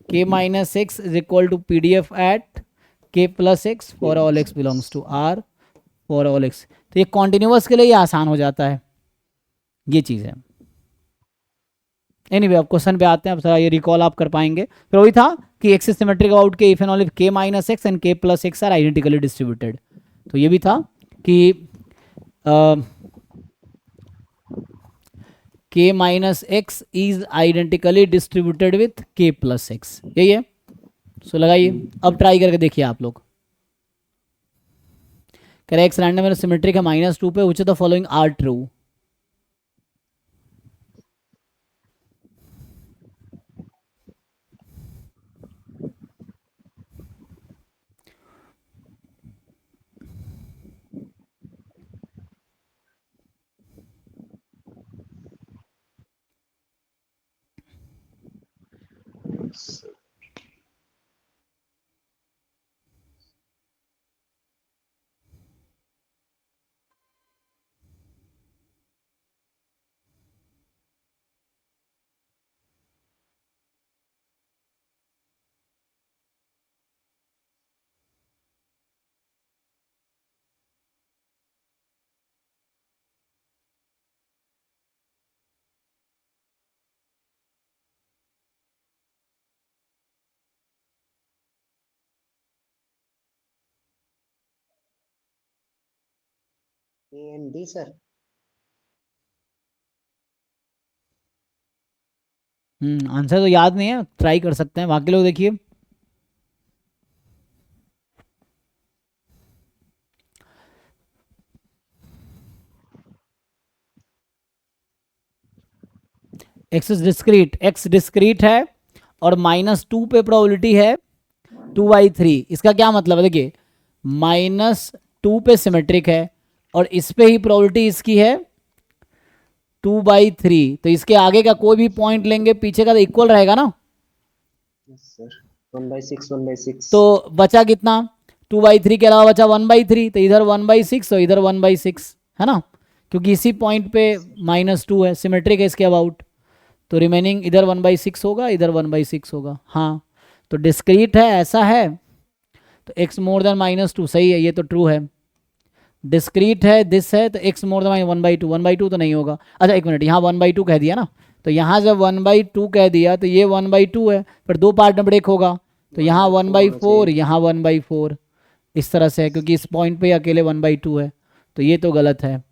Speaker 1: k minus x is equal to PDF at k plus x for all x belongs to r for all x। तो ये continuous के लिए ये आसान हो जाता है, ये चीज़ है। एनीवे अब क्वेश्चन पे आते हैं, अब सारा ये रिकॉल आप कर पाएंगे। फिर वही था कि x is symmetric about k if and only if k minus x and k plus x are identically distributed. तो ये भी था कि k minus x is identically distributed with k plus x, यही है। सो लगाइए, अब ट्राई करके देखिए आप लोग। कह रहे एक्स रैंडम सिमेट्रिक है -2 पे, which of the following are true.
Speaker 2: A and D sir.
Speaker 1: Answer तो याद नहीं है, ट्राई कर सकते हैं, बाकी लोग देखिए। एक्स डिस्क्रीट, एक्स डिस्क्रीट है और -2 पे प्रोबेबिलिटी है 2/3। इसका क्या मतलब है, देखिए -2 पे सिमेट्रिक है और इस पे ही प्रोबेबिलिटी इसकी है 2/3, तो इसके आगे का कोई भी पॉइंट लेंगे पीछे का तो इक्वल रहेगा ना।
Speaker 2: सर 1/6
Speaker 1: तो बचा कितना, 2/3 के अलावा बचा 1/3, तो इधर 1/6 और इधर 1/6 है ना, क्योंकि इसी पॉइंट पे -2 है, सिमेट्रिक है इसके अबाउट, तो रिमेनिंग इधर 1/6 होगा, इधर 1/6 होगा। हाँ तो डिस्क्रीट है, ऐसा है, तो x मोर देन -2 सही है, ये तो ट्रू है। डिस्क्रीट है, दिस है, तो x मोर देन 1/2, 1/2 तो नहीं होगा। अच्छा एक मिनट, यहाँ 1/2 कह दिया ना, तो यहाँ जब 1/2 कह दिया तो ये 1/2 है, फिर दो पार्ट में ब्रेक होगा, तो यहाँ 1/4, यहाँ 1/4, इस तरह से है, क्योंकि इस पॉइंट पे अकेले 1/2 है, तो ये तो गलत है।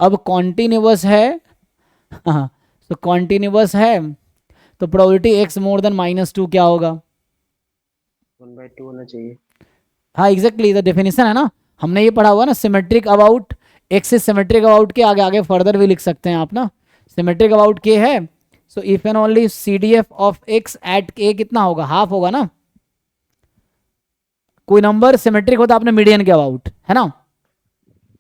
Speaker 1: अब कॉन्टिन्यूअस है, हाँ, तो कॉन्टिन्यूअस है तो प्रोबेबिलिटी x मोर देन -2 क्या होगा?
Speaker 2: 1/2 होना चाहिए।
Speaker 1: हाँ एग्जैक्टली, द डेफिनेशन है ना, हमने ये पढ़ा हुआ ना, सिमेट्रिक अबाउट x से सिमेट्रिक अबाउट के आगे आगे फर्दर भी लिख सकते हैं आप ना, सिमेट्रिक अबाउट के है, so if and only CDF of x at k कितना होगा? हाफ होगा ना। कोई नंबर सिमेट्रिक होता आपने मीडियन के अबाउट, है ना,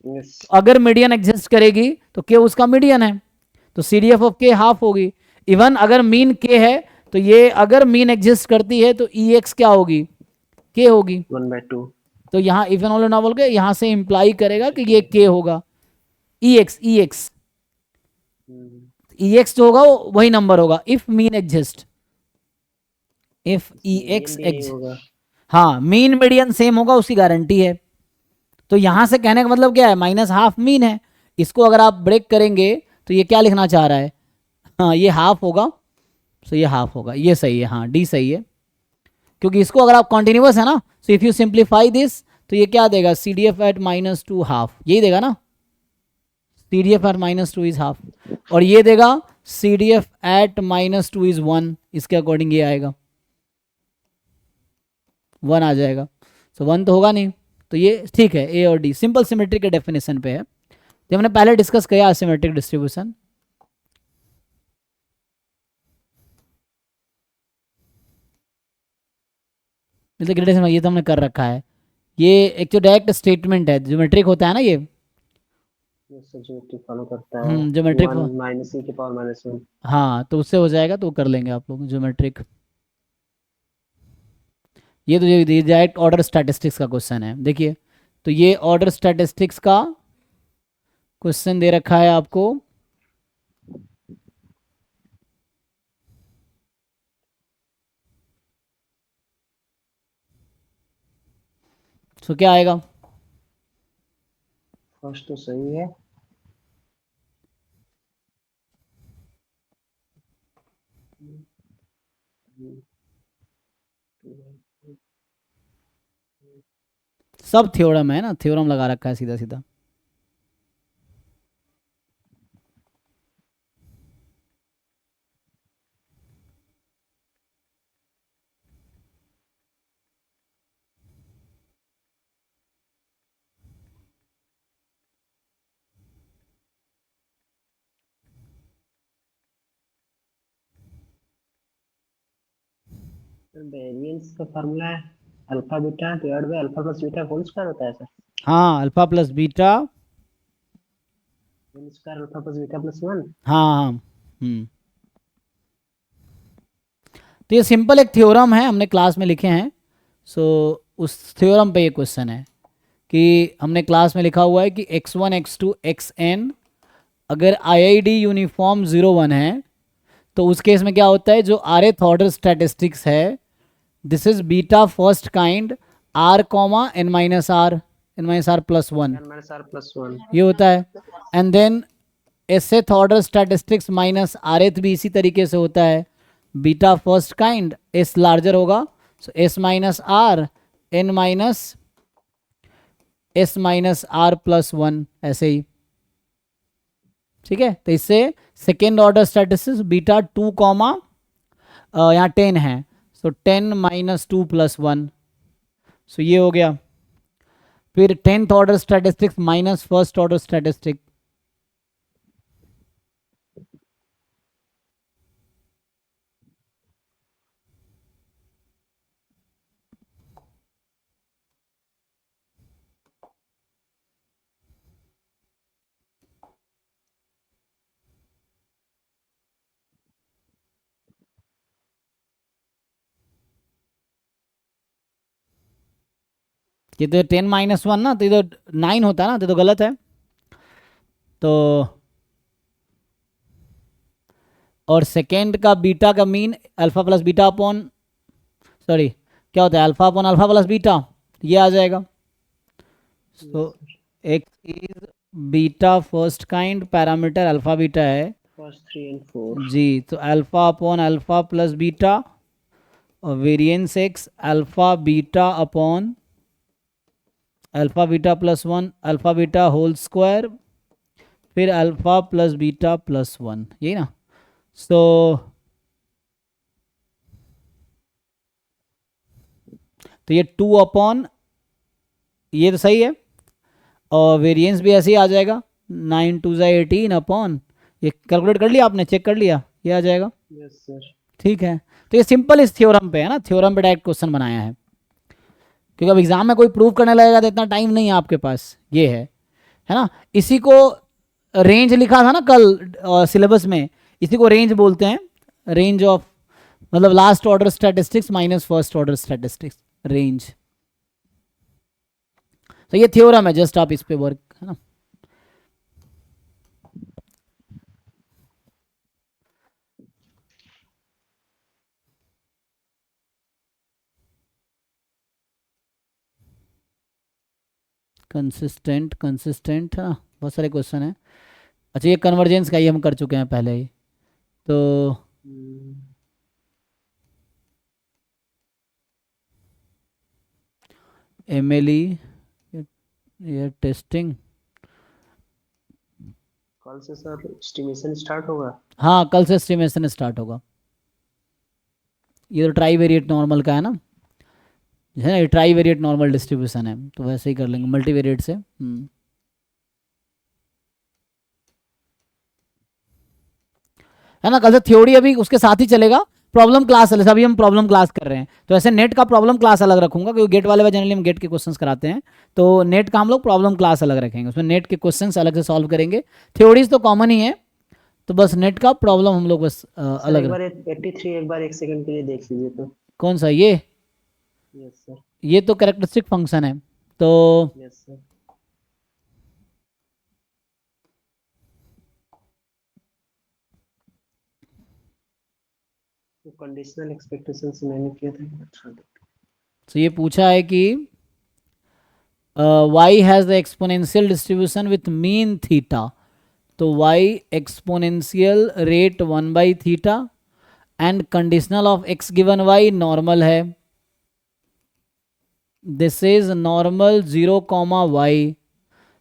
Speaker 2: यस,
Speaker 1: अगर मीडियन एग्जिस्ट करेगी तो k उसका मीडियन है, तो CDF ऑफ k हाफ होगी। इवन अगर मीन k है तो ये अगर मीन एग्जिस्ट करती है तो EX क्या होगी? k होगी।
Speaker 2: 1/2।
Speaker 1: तो यहाँ इफ एंड ओनली ना बोल के यहाँ से इंप्लाई करेगा कि ये k होगा, EX जो होगा वो वही नंबर होगा if mean exist, if EX exist.
Speaker 2: होगा।
Speaker 1: हाँ मीन मीडियन सेम होगा उसकी गारंटी है। तो यहां से कहने का मतलब क्या है? -1/2 मीन है, इसको अगर आप ब्रेक करेंगे तो ये क्या लिखना चाह रहा है? हाँ ये हाफ होगा, सो ये हाफ होगा, ये सही है, हाँ डी सही है, क्योंकि इसको अगर आप कॉन्टिन्यूअस है ना, so if you simplify this तो ये क्या देगा? CDF एट -2 हाफ, यही देगा ना, CDF एट -2 इज हाफ, और ये देगा CDF एट -2 इज 1, इसके अकॉर्डिंग ये आएगा 1 आ जाएगा, सो 1 तो होगा नहीं, तो ये ठीक है, ए और डी सिंपल सिमेट्री के डेफिनेशन पे है, तो हमने पहले डिस्कस किया असिमेट्रिक डिस्ट्रीब्यूशन। ग्रेडेशन ये तो हमने कर रखा है, ये एक जो डायरेक्ट स्टेटमेंट है, ज्योमेट्रिक होता है ना ये,
Speaker 2: ज्योमेट्री फॉलो करता है,
Speaker 1: ज्योमेट्रिक,
Speaker 2: 1 - e की पावर -1।
Speaker 1: हाँ तो उससे हो जाएगा, तो कर लेंगे आप लोग ज्योमेट्रिक। ये तो ये डायरेक्ट ऑर्डर स्टैटिस्टिक्स का क्वेश्चन है, देखिए, तो ये ऑर्डर स्टैटिस्टिक्स का क्वेश्चन दे रखा है आपको, तो क्या आएगा?
Speaker 2: फर्स्ट तो सही है।
Speaker 1: सब थ्योरम है ना, थ्योरम लगा रखा है सीधा सीधा।
Speaker 2: वेरिएंस का फार्मूला है alpha beta divide by alpha plus beta whole square होता है सर।
Speaker 1: हाँ alpha plus beta,
Speaker 2: whole square alpha plus beta plus 1।
Speaker 1: हाँ हाँ तो ये सिंपल एक थ्योरम है, हमने क्लास में लिखे हैं, सो उस थ्योरम पे ये क्वेश्चन है कि हमने क्लास में लिखा हुआ है कि x1 x2 xn अगर IID यूनिफॉर्म 0 1 है तो उस केस में क्या होता है? जो rth ऑर्डर स्टैटिस्टिक्स है, this is beta first kind r n-r plus 1,
Speaker 2: n-r+1
Speaker 1: ये होता है, and then sth order statistics minus rth भी इसी तरीके से होता है, beta first kind s larger होगा, so s minus r n s r plus 1, ऐसे ही, ठीक है। तो इससे सेकेंड ऑर्डर स्टैटिस्टिक्स बीटा 2 यहाँ 10 है, सो 10 - 2 प्लस 1, सो ये हो गया। फिर 10th order statistics minus first order statistic, ये तो 10 - 1 ना, तो ये तो 9 होता है ना, तो गलत है, तो और सेकेंड का बीटा का mean alpha plus beta upon, sorry क्या होता है, alpha upon alpha plus beta, ये आ जाएगा, तो x is beta first kind, parameter alpha beta है
Speaker 2: फर्स्ट 3 and 4
Speaker 1: जी, तो alpha upon alpha plus beta, और variance x alpha beta upon alpha beta plus 1, alpha beta whole square, फिर alpha plus beta plus 1, यही ना। सो तो ये 2 upon, ये तो सही है, और वेरिएंस भी ऐसे ही आ जाएगा, 9 2 18 अपॉन, ये कैलकुलेट कर लिया आपने, चेक कर लिया, ये आ जाएगा।
Speaker 2: Yes sir.
Speaker 1: ठीक है, तो ये सिंपल इस थ्योरम पे है ना, थ्योरम पे डायरेक्ट क्वेश्चन बनाया है, क्योंकि अब एग्जाम में कोई प्रूव करने लगेगा तो इतना टाइम नहीं है आपके पास, ये है ना। इसी को रेंज लिखा था ना कल सिलेबस में, इसी को रेंज बोलते हैं, रेंज ऑफ, मतलब last order statistics minus first order statistics, range. तो ये थ्योरम है, जस्ट आप इस पे वर्क, है ना। कंसिस्टेंट कंसिस्टेंट है ना, बहुत सारे क्वेश्चन है। अच्छा, ये कन्वर्जेंस का ही हम कर चुके हैं पहले ही, तो एमएलई, ये टेस्टिंग,
Speaker 2: कल से सर एस्टिमेशन स्टार्ट होगा।
Speaker 1: हाँ कल से एस्टिमेशन स्टार्ट होगा। ये तो ट्राई वेरिएट नॉर्मल का है ना, है ना, ये ट्राई वेरिएट नॉर्मल डिस्ट्रीब्यूशन है, तो वैसे ही कर लेंगे मल्टी वेरिएट से। है ना, कल से थ्योरी अभी उसके साथ ही चलेगा, प्रॉब्लम क्लास अलग, अभी हम प्रॉब्लम क्लास कर रहे हैं, तो ऐसे नेट का प्रॉब्लम क्लास अलग रखूंगा, क्योंकि गेट वाले में जनरली हम गेट के क्वेश्चंस कराते हैं, तो नेट का हम लोग प्रॉब्लम क्लास अलग रखेंगे, उसमें नेट के क्वेश्चंस अलग से सॉल्व करेंगे, थ्योरीज तो कॉमन ही है, तो बस नेट का प्रॉब्लम हम लोग बस
Speaker 2: सर
Speaker 1: अलग
Speaker 2: एक बार 83 एक बार 1 सेकंड के लिए देख लीजिए तो।
Speaker 1: कौन सा ये,
Speaker 2: यस सर।
Speaker 1: ये तो कैरेक्टरिस्टिक फंक्शन है, तो
Speaker 2: यस सर। तो कंडीशनल एक्सपेक्टेशंस मैंने किया था।
Speaker 1: तो ये पूछा है कि y has the exponential distribution with mean theta, तो y एक्सपोनेंशियल रेट 1/थीटा and conditional of x given y normal है, this is normal 0, y।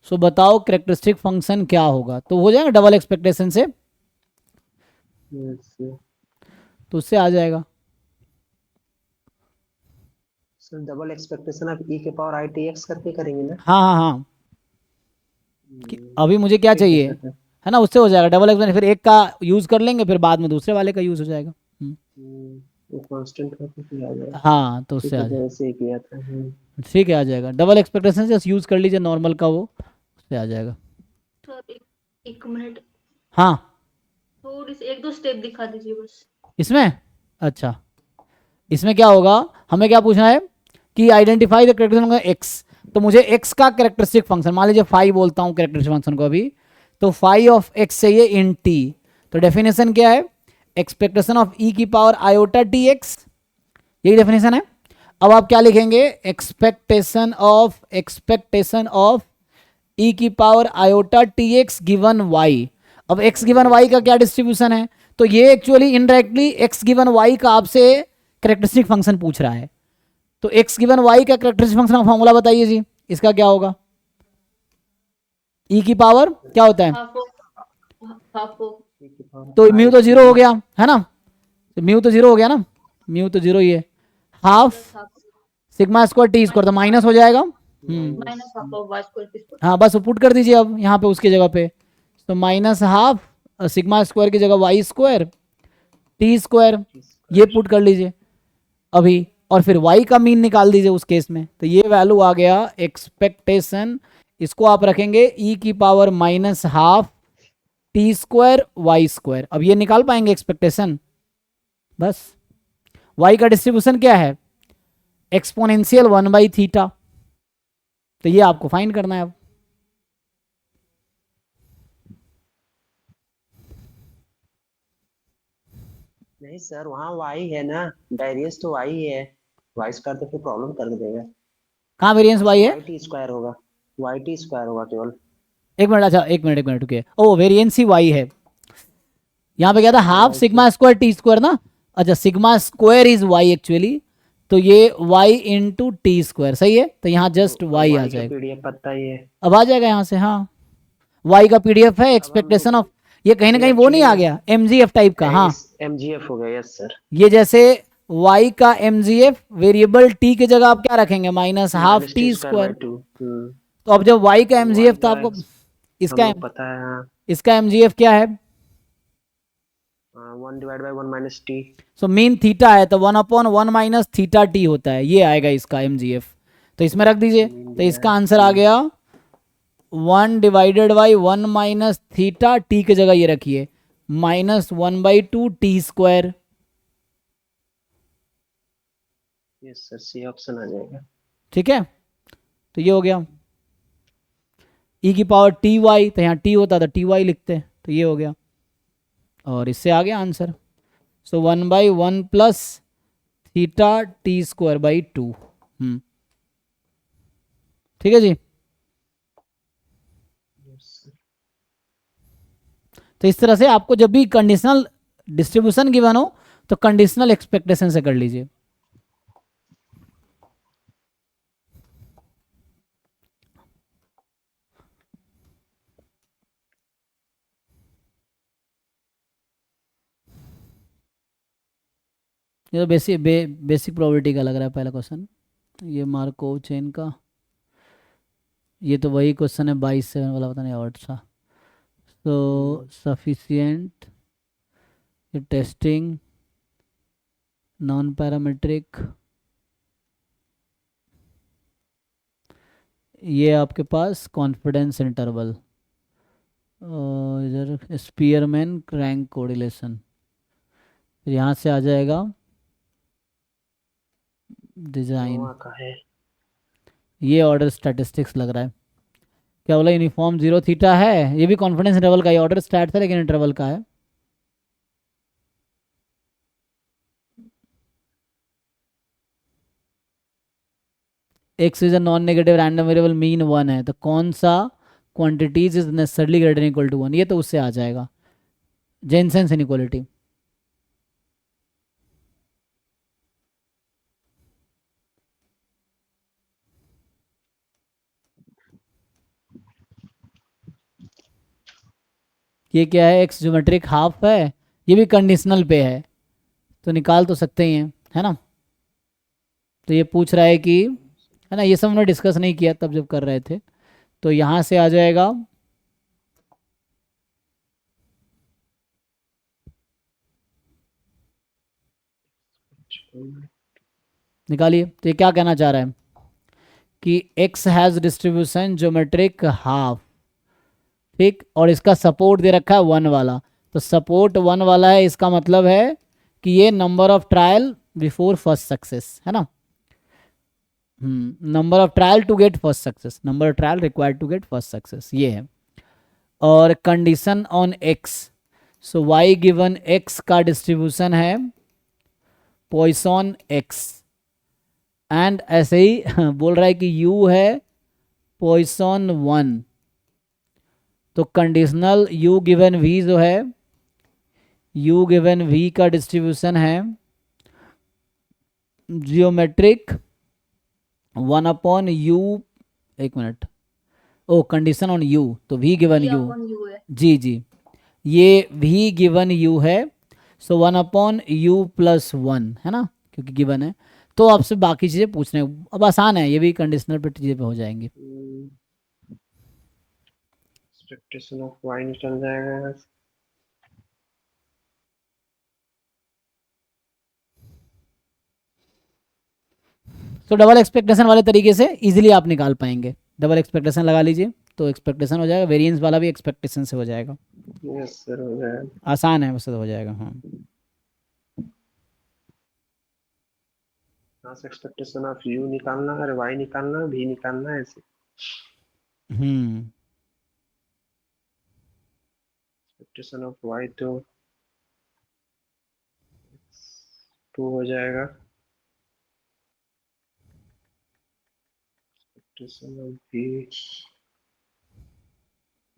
Speaker 1: So बताओ कैरेक्टरिस्टिक फंक्शन क्या होगा, तो हो जाएगा डबल एक्सपेक्टेशन से,
Speaker 2: यस सर।
Speaker 1: तो उससे आ जाएगा।
Speaker 2: सर डबल एक्सपेक्टेशन आप e के पावर i tx करके करेंगे ना।
Speaker 1: हाँ हाँ हाँ, अभी मुझे क्या
Speaker 2: ठीक है
Speaker 1: चाहिए,
Speaker 2: सर।
Speaker 1: है ना, उससे हो जाएगा डबल एक्सपेक्टेशन, फिर एक का यूज कर लेंगे, फिर बाद में दूसरे वाले का यूज हो जाएगा।
Speaker 2: वो कांस्टेंट का कुछ आ जाएगा।
Speaker 1: हाँ, तो
Speaker 2: ठीक
Speaker 1: उससे आ
Speaker 2: है
Speaker 1: जाएगा,
Speaker 2: वैसे ही किया था।
Speaker 1: ठीक है, आ जाएगा डबल एक्सपेक्टेशन से यूज कर लीजिए नॉर्मल का, वो उससे आ जाएगा।
Speaker 3: सर एक मिनट,
Speaker 1: हाँ
Speaker 3: थोड़ी सी 1-2 स्टेप दिखा दीजिए बस।
Speaker 1: इसमें, अच्छा इसमें क्या होगा, हमें क्या पूछना है कि आइडेंटिफाई द कैरेक्टरिस्टिक एक्स, तो मुझे एक्स का कैरेक्टरिस्टिक फंक्शन, मान लीजिए फाइव बोलता हूँ कैरेक्टरिस्टिक फंक्शन को अभी, तो फाइव ऑफ एक्स चाहिए इन टी, तो डेफिनेशन क्या है, एक्सपेक्टेशन ऑफ ई की पावर आयोटा टी एक्स, यही डेफिनेशन है। अब आप क्या लिखेंगे, एक्सपेक्टेशन ऑफ ई की power iota t x given y. अब एक्स गिवन वाई का क्या डिस्ट्रीब्यूशन है, तो ये actually indirectly x given y का आपसे कैरेक्टरिस्टिक फंक्शन पूछ रहा है, तो एक्स गिवन वाई का कैरेक्टरिस्टिक फंक्शन का फॉर्मूला बताइए जी, इसका क्या होगा, ई की पावर क्या होता है,
Speaker 3: हाफ
Speaker 1: तो म्यू तो जीरो हो गया है ना, तो म्यू तो जीरो हो गया ना, म्यू तो जीरो ही है, half sigma square t square, तो माइनस हो जाएगा।
Speaker 3: Minus half of y square.
Speaker 1: हाँ बस पुट कर दीजिए अब यहाँ पे उसकी जगह पे, तो माइनस हाफ सिग्मा स्क्वायर की जगह वाई स्क्वायर टी स्क्वायर, ये पुट कर लीजिए अभी, और फिर y का मीन निकाल दीजिए उस केस में, तो ये वैल्यू आ गया एक्सपेक्टेशन, इसको आप रखेंगे e की power minus half t square y square, अब ये निकाल पाएंगे एक्सपेक्टेशन, बस y का डिस्ट्रीब्यूशन क्या है, एक्सपोनेंशियल 1/थीटा, तो ये आपको फाइंड करना है अब।
Speaker 2: नहीं सर वहाँ y है ना, डायरियस तो y है, y स्क्वायर तो फिर प्रॉब्लम कर देगा,
Speaker 1: कहाँ वेरिएंस y है,
Speaker 2: y t स्क्वायर होगा। वाई टी स्क्वायर होगा केवल।
Speaker 1: एक मिनट, अच्छा एक मिनट रुकिए, ओ वेरिएंस ही वाई है। यहाँ पे क्या था, हाफ
Speaker 2: वाई
Speaker 1: सिग्मा
Speaker 2: की
Speaker 1: स्क्वायर टी स्क्वायर ना। अच्छा, sigma square is y actually, तो ये वाई इंटू टी स्क्वायर सही है, तो यहाँ जस्ट वाई आ
Speaker 2: वाई का
Speaker 1: जाएगा।
Speaker 2: पीडीएफ पता ही है।
Speaker 1: अब आ जाएगा यहाँ से, हाँ वाई का पीडीएफ है
Speaker 2: अब हम
Speaker 1: एक्सपेक्टेशन ऑफ, ये कहीं ना
Speaker 2: ये
Speaker 1: कहीं वो नहीं
Speaker 2: एक्चुअली
Speaker 1: आ गया एमजीएफ टाइप का, हाँ।
Speaker 2: इस एमजीएफ हो गया, यस सर।
Speaker 1: ये जैसे y का mgf वेरिएबल t की जगह आप क्या रखेंगे, minus half
Speaker 2: minus t
Speaker 1: t
Speaker 2: square by
Speaker 1: square.
Speaker 2: Two.
Speaker 1: तो अब जब y का
Speaker 2: वाई
Speaker 1: mgf था
Speaker 2: का
Speaker 1: आपको,
Speaker 2: हम
Speaker 1: इसका
Speaker 2: लोग पता है, हाँ।
Speaker 1: इसका mgf क्या है,
Speaker 2: 1/1 - टी।
Speaker 1: सो मीन थीटा है, तो 1/1 थीटा टी होता है, ये आएगा इसका mgf। तो इसमें रख दीजिए,
Speaker 2: मीन
Speaker 1: तो
Speaker 2: दिया
Speaker 1: इसका
Speaker 2: है।
Speaker 1: आंसर आ गया 1/1 थीटा, टी की जगह ये रखिए -1/2 t square.
Speaker 2: Yes sir, c option आ जाएगा।
Speaker 1: ठीक है, तो ये हो गया e की पावर टी वाई, तो यहाँ t होता तो टी वाई लिखते, तो ये हो गया, और इससे आ गया answer. So 1/1 plus theta T square by 2। ठीक है जी।
Speaker 2: Yes sir.
Speaker 1: तो इस तरह से आपको जब भी कंडीशनल डिस्ट्रीब्यूशन गिवन हो तो कंडीशनल एक्सपेक्टेशन से कर लीजिए। ये तो बेसिक प्रोबेबिलिटी का लग रहा है पहला क्वेश्चन, ये मार्कोव चेन का, ये तो वही क्वेश्चन है 22/7 वाला, पता नहीं और था। तो सफिशिएंट, ये टेस्टिंग, नॉन पैरामीट्रिक, ये आपके पास कॉन्फिडेंस इंटरवल, इधर स्पीयरमैन क्रैंक कोरिलेशन, फिर यहाँ से आ जाएगा डिजाइन,
Speaker 2: नोवा का है।
Speaker 1: ये ऑर्डर स्टैटिस्टिक्स लग रहा है। क्या बोला, यूनिफॉर्म जीरो थीटा है, ये भी कॉन्फिडेंस इंटरवल का, ये ऑर्डर स्टैट था लेकिन इंटरवल का है। X is a non negative random variable, mean 1 है, तो कौन सा quantities is necessarily greater than equal to 1, ये तो उससे आ जाएगा, जेनसेंस इनइक्वालिटी। ये क्या है, एक्स ज्योमेट्रिक हाफ है, ये भी कंडीशनल पे है, तो निकाल तो सकते ही हैं, है ना। तो ये पूछ रहा है कि, है ना, ये सब हमने डिस्कस नहीं किया तब जब कर रहे थे, तो यहाँ से आ जाएगा, निकालिए। तो ये क्या कहना चाह रहा है कि x has distribution geometric half, ठीक, और इसका सपोर्ट दे रखा है 1 वाला, तो सपोर्ट 1 वाला है, इसका मतलब है कि ये number of trial before first success, है ना। Number of trial to get first success, number of trial required to get first success, ये है। और condition on x, so y given x का डिस्ट्रीब्यूशन है पॉइसन x, एंड ऐसे ही बोल रहा है कि u है पॉइसन 1, तो कंडीशनल u गिवन v जो है, u गिवन v का डिस्ट्रीब्यूशन है जियोमेट्रिक 1/u, एक मिनट, ओ कंडीशन ऑन u, तो v गिवन u,
Speaker 3: यू है।
Speaker 1: जी जी, ये v गिवन u है, सो 1/u+1, है ना, क्योंकि गिवन है। तो आपसे बाकी चीज़ें पूछने, अब आसान है, ये भी कंडीशनल पे चीज़ें पे हो जाएंगी।
Speaker 2: एक्सपेक्टेशन ऑफ वाई निकल जाएगा।
Speaker 1: तो डबल एक्सपेक्टेशन वाले तरीके से इजीली आप निकाल पाएंगे, डबल एक्सपेक्टेशन लगा लीजिए, तो एक्सपेक्टेशन हो जाएगा, वेरिएंस वाला भी एक्सपेक्टेशन से हो जाएगा,
Speaker 2: यस सर, हो जाएगा।
Speaker 1: आसान है, वैसे तो हो जाएगा, हाँ।
Speaker 2: यहाँ से एक्सपेक्टेशन ऑफ यू निकालना है, वाई निकालना है, भी निकालना है, ऐसे
Speaker 1: हम्म
Speaker 2: एक्सपेक्टेशन ऑफ वाई तो 2 हो जाएगा। एक्सपेक्टेशन ऑफ v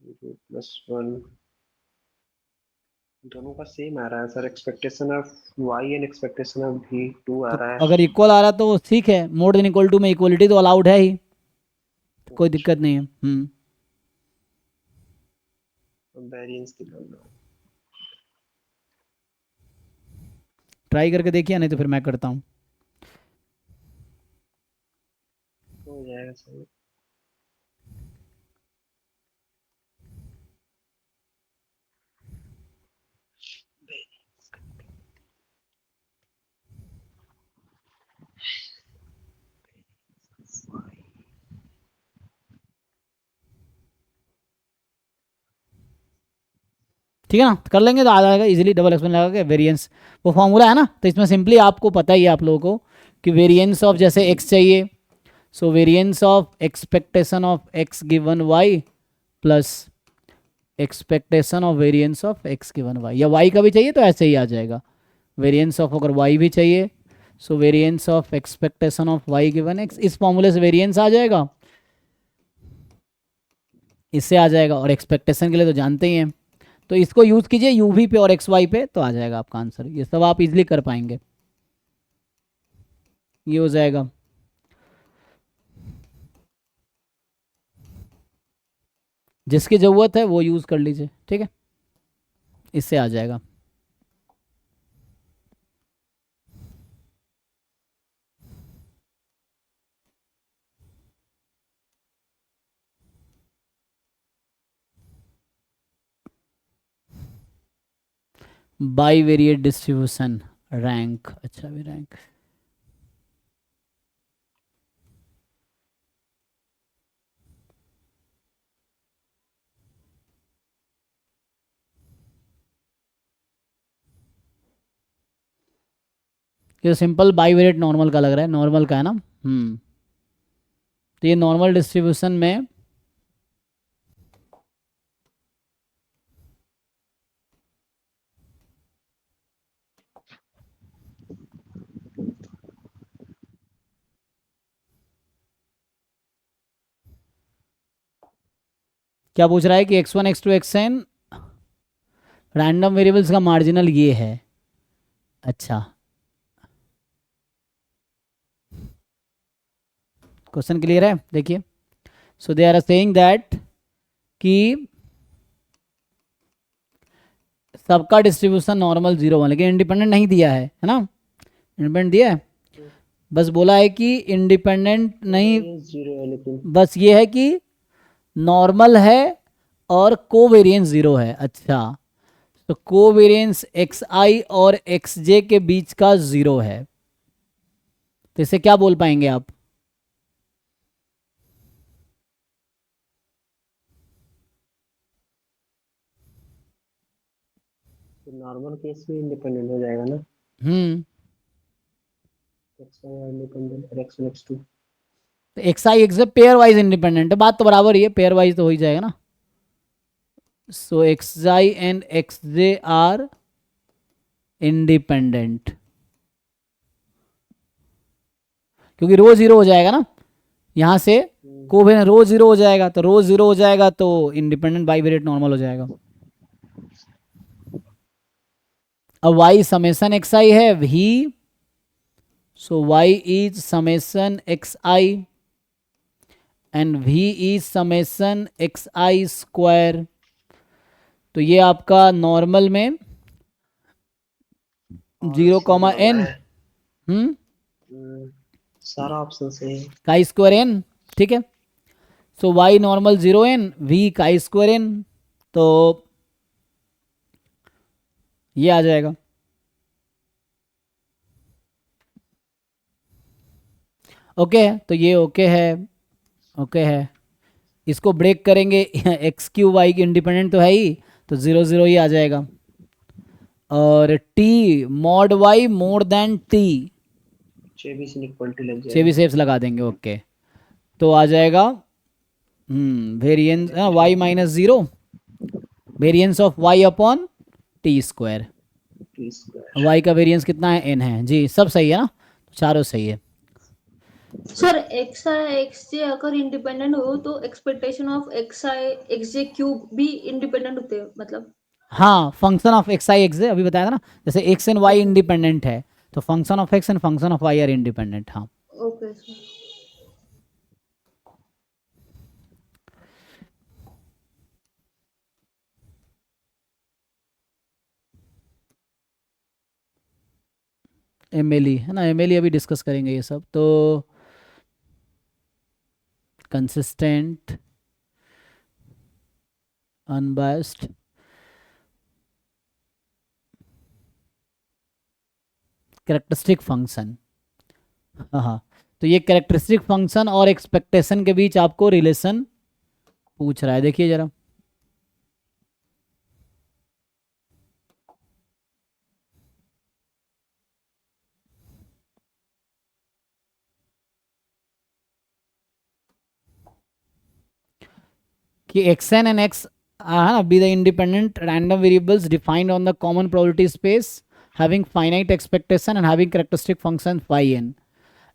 Speaker 2: 0 + 1 दोनों का सेम आ रहा है sir. Expectation of y and expectation of v 2 आ
Speaker 1: तो
Speaker 2: रहा है।
Speaker 1: अगर इक्वल आ रहा तो ठीक है, मोर देन इक्वल टू में इक्वलिटी तो अलाउड है ही, कोई दिक्कत नहीं है।
Speaker 2: वेरिएंस निकालना
Speaker 1: ट्राई करके देखिए, नहीं तो फिर मैं करता हूँ।
Speaker 2: हो जाएगा सर।
Speaker 1: ठीक है ना, कर लेंगे तो आ जाएगा इजीली, डबल एक्सप्लेन लगा के। वेरिएंस वो फॉर्मूला है ना, तो इसमें सिंपली आपको पता ही है आप लोगों को कि वेरिएंस ऑफ जैसे x चाहिए, so variance of expectation of x given y plus expectation of variance of x given y, या y का भी चाहिए तो ऐसे ही आ जाएगा। वेरिएंस ऑफ अगर y भी चाहिए, so variance of expectation of y given x, इस फॉर्मूले से वेरिएंस आ जाएगा, इससे आ जाएगा। और एक्सपेक्टेशन के लिए तो जानते ही हैं, तो इसको यूज कीजिए यू वी पे और एक्स वाई पे, तो आ जाएगा आपका आंसर। ये सब आप इजीली कर पाएंगे, ये हो जाएगा। जिसकी ज़रूरत है वो यूज़ कर लीजिए, ठीक है, इससे आ जाएगा। बाई वेरिएट डिस्ट्रीब्यूशन रैंक, अच्छा भी रैंक, ये सिंपल बाई वेरिएट नॉर्मल का लग रहा है, नॉर्मल का है ना। तो ये नॉर्मल डिस्ट्रीब्यूशन में क्या पूछ रहा है कि x1 x2 xn random variables का मार्जिनल ये है। अच्छा, क्वेश्चन क्लियर है, देखिए। सो दे आर सेइंग दैट कि सबका डिस्ट्रीब्यूशन नॉर्मल 0 1, लेकिन इंडिपेंडेंट नहीं दिया है ना, इंडिपेंडेंट दिया है, बस बोला है कि इंडिपेंडेंट नहीं,
Speaker 2: जीरो है लेकिन
Speaker 1: बस ये है कि नॉर्मल है और कोवेरिएंस 0 है। अच्छा, तो कोवेरिएंस एक्स आई और एक्स जे के बीच का 0 है, तो इसे क्या बोल पाएंगे आप?
Speaker 2: तो नॉर्मल केस में इंडिपेंडेंट हो जाएगा ना। x1 इंडिपेंडेंट और x1 x2
Speaker 1: तो x i x J pair wise independent है, बात तो बराबर ही है, पेयर वाइज तो हो ही जाएगा ना। So x i and x j are independent, क्योंकि रो 0 हो जाएगा ना, यहां से कोवेरिएंस रो 0 हो जाएगा, तो रो 0 हो जाएगा तो इंडिपेंडेंट बाइवेरिएट नॉर्मल हो जाएगा। अब y समेसन एक्स आई है भी, सो y is summation x i and v is summation x I square. तो ये आपका नॉर्मल में 0, n
Speaker 2: सारा ऑप्शन सही है।
Speaker 1: काई स्क्वायर n, ठीक है। सो y normal 0 n, v chi square n, तो ये आ जाएगा। ओके, तो ये ओके है, ओके है। इसको ब्रेक करेंगे एक्स क्यू वाई की इंडिपेंडेंट तो है ही, तो 0 0 ही आ जाएगा। और t mod y more than t,
Speaker 2: Chebyshev inequality लग जाएगा।
Speaker 1: चेबी सेफ्स लगा देंगे, ओके, तो आ जाएगा variance y minus 0, variance of y upon T square. y का वेरिएंस कितना है, n है जी, सब सही है ना, चारों सही है।
Speaker 3: Sir x i x j अगर इंडिपेंडेंट हो तो expectation of x i x j cube भी इंडिपेंडेंट होते हैं मतलब।
Speaker 1: हाँ, function of x i x अभी बताया था ना, जैसे x and y
Speaker 3: okay
Speaker 1: independent है तो function of x and function of y are independent. हाँ,
Speaker 3: ओके सर।
Speaker 1: एमएलई है ना, एमएलई अभी डिस्कस करेंगे ये सब। तो कंसिस्टेंट, अनबायस्ड, कैरेक्टरिस्टिक फंक्शन। हाँ हाँ, तो ये कैरेक्टरिस्टिक फंक्शन और एक्सपेक्टेशन के बीच आपको रिलेशन पूछ रहा है, देखिए जरा। कि एक्स एन एंड एक्स है ना be the independent random variables defined on the common probability space having finite expectation and having characteristic function phi n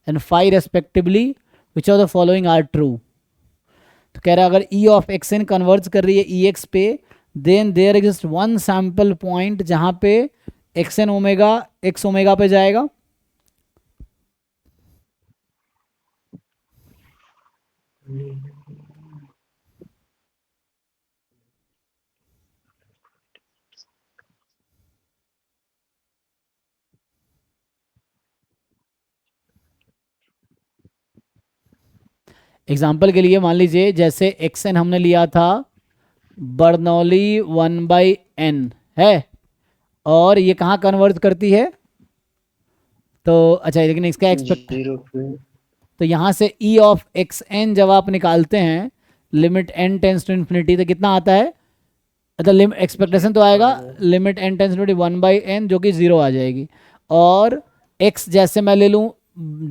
Speaker 1: and phi respectively which of the following are true. तो कह रहा है अगर e of x n converge कर रही है e x पे, then there exist one sample point जहां पे x n omega x omega पे जाएगा। एग्जाम्पल के लिए मान लीजिए जैसे एक्स एन हमने लिया था बर्नौली 1/n है, और ये कहाँ कन्वर्ज करती है, तो अच्छा लेकिन इसका एक्सपेक्ट,
Speaker 2: 0
Speaker 1: तो यहाँ से ई ऑफ एक्स एन जब आप निकालते हैं limit n tends to infinity तो कितना आता है, मतलब एक्सपेक्टेशन तो आएगा limit n tends to 1/n जो कि 0 आ जाएगी। और एक्स जैसे मैं ले लूँ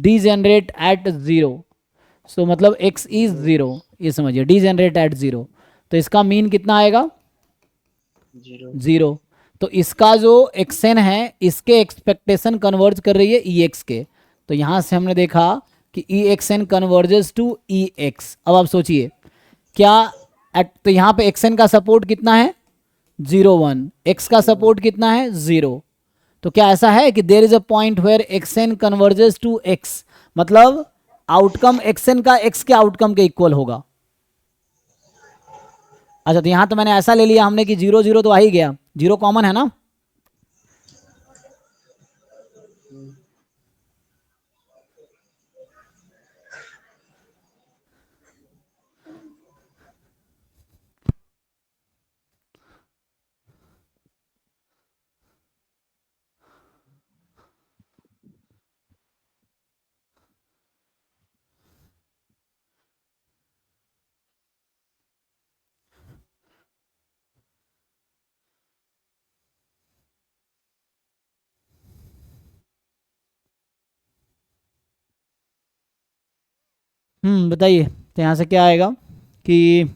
Speaker 1: डी जनरेट एट 0, सो मतलब एक्स इज 0, ये समझिए डी जनरेट एट 0, तो इसका मीन कितना आएगा
Speaker 2: 0
Speaker 1: 0। तो इसका जो एक्सएन है इसके एक्सपेक्टेशन कन्वर्ज कर रही है ई एक्स के, तो यहाँ से हमने देखा कि E x n converges to E x. अब आप सोचिए क्या तो यहाँ पे एक्सएन का सपोर्ट कितना है 0 1, एक्स का सपोर्ट कितना है 0, तो क्या ऐसा है कि there is a point where x n converges to x, मतलब आउटकम एक्सएन का एक्स के आउटकम के इक्वल होगा। अच्छा तो यहाँ तो मैंने ऐसा ले लिया हमने कि 0 0 तो आ ही गया, 0 कॉमन है ना, बताइए तो यहाँ से क्या आएगा कि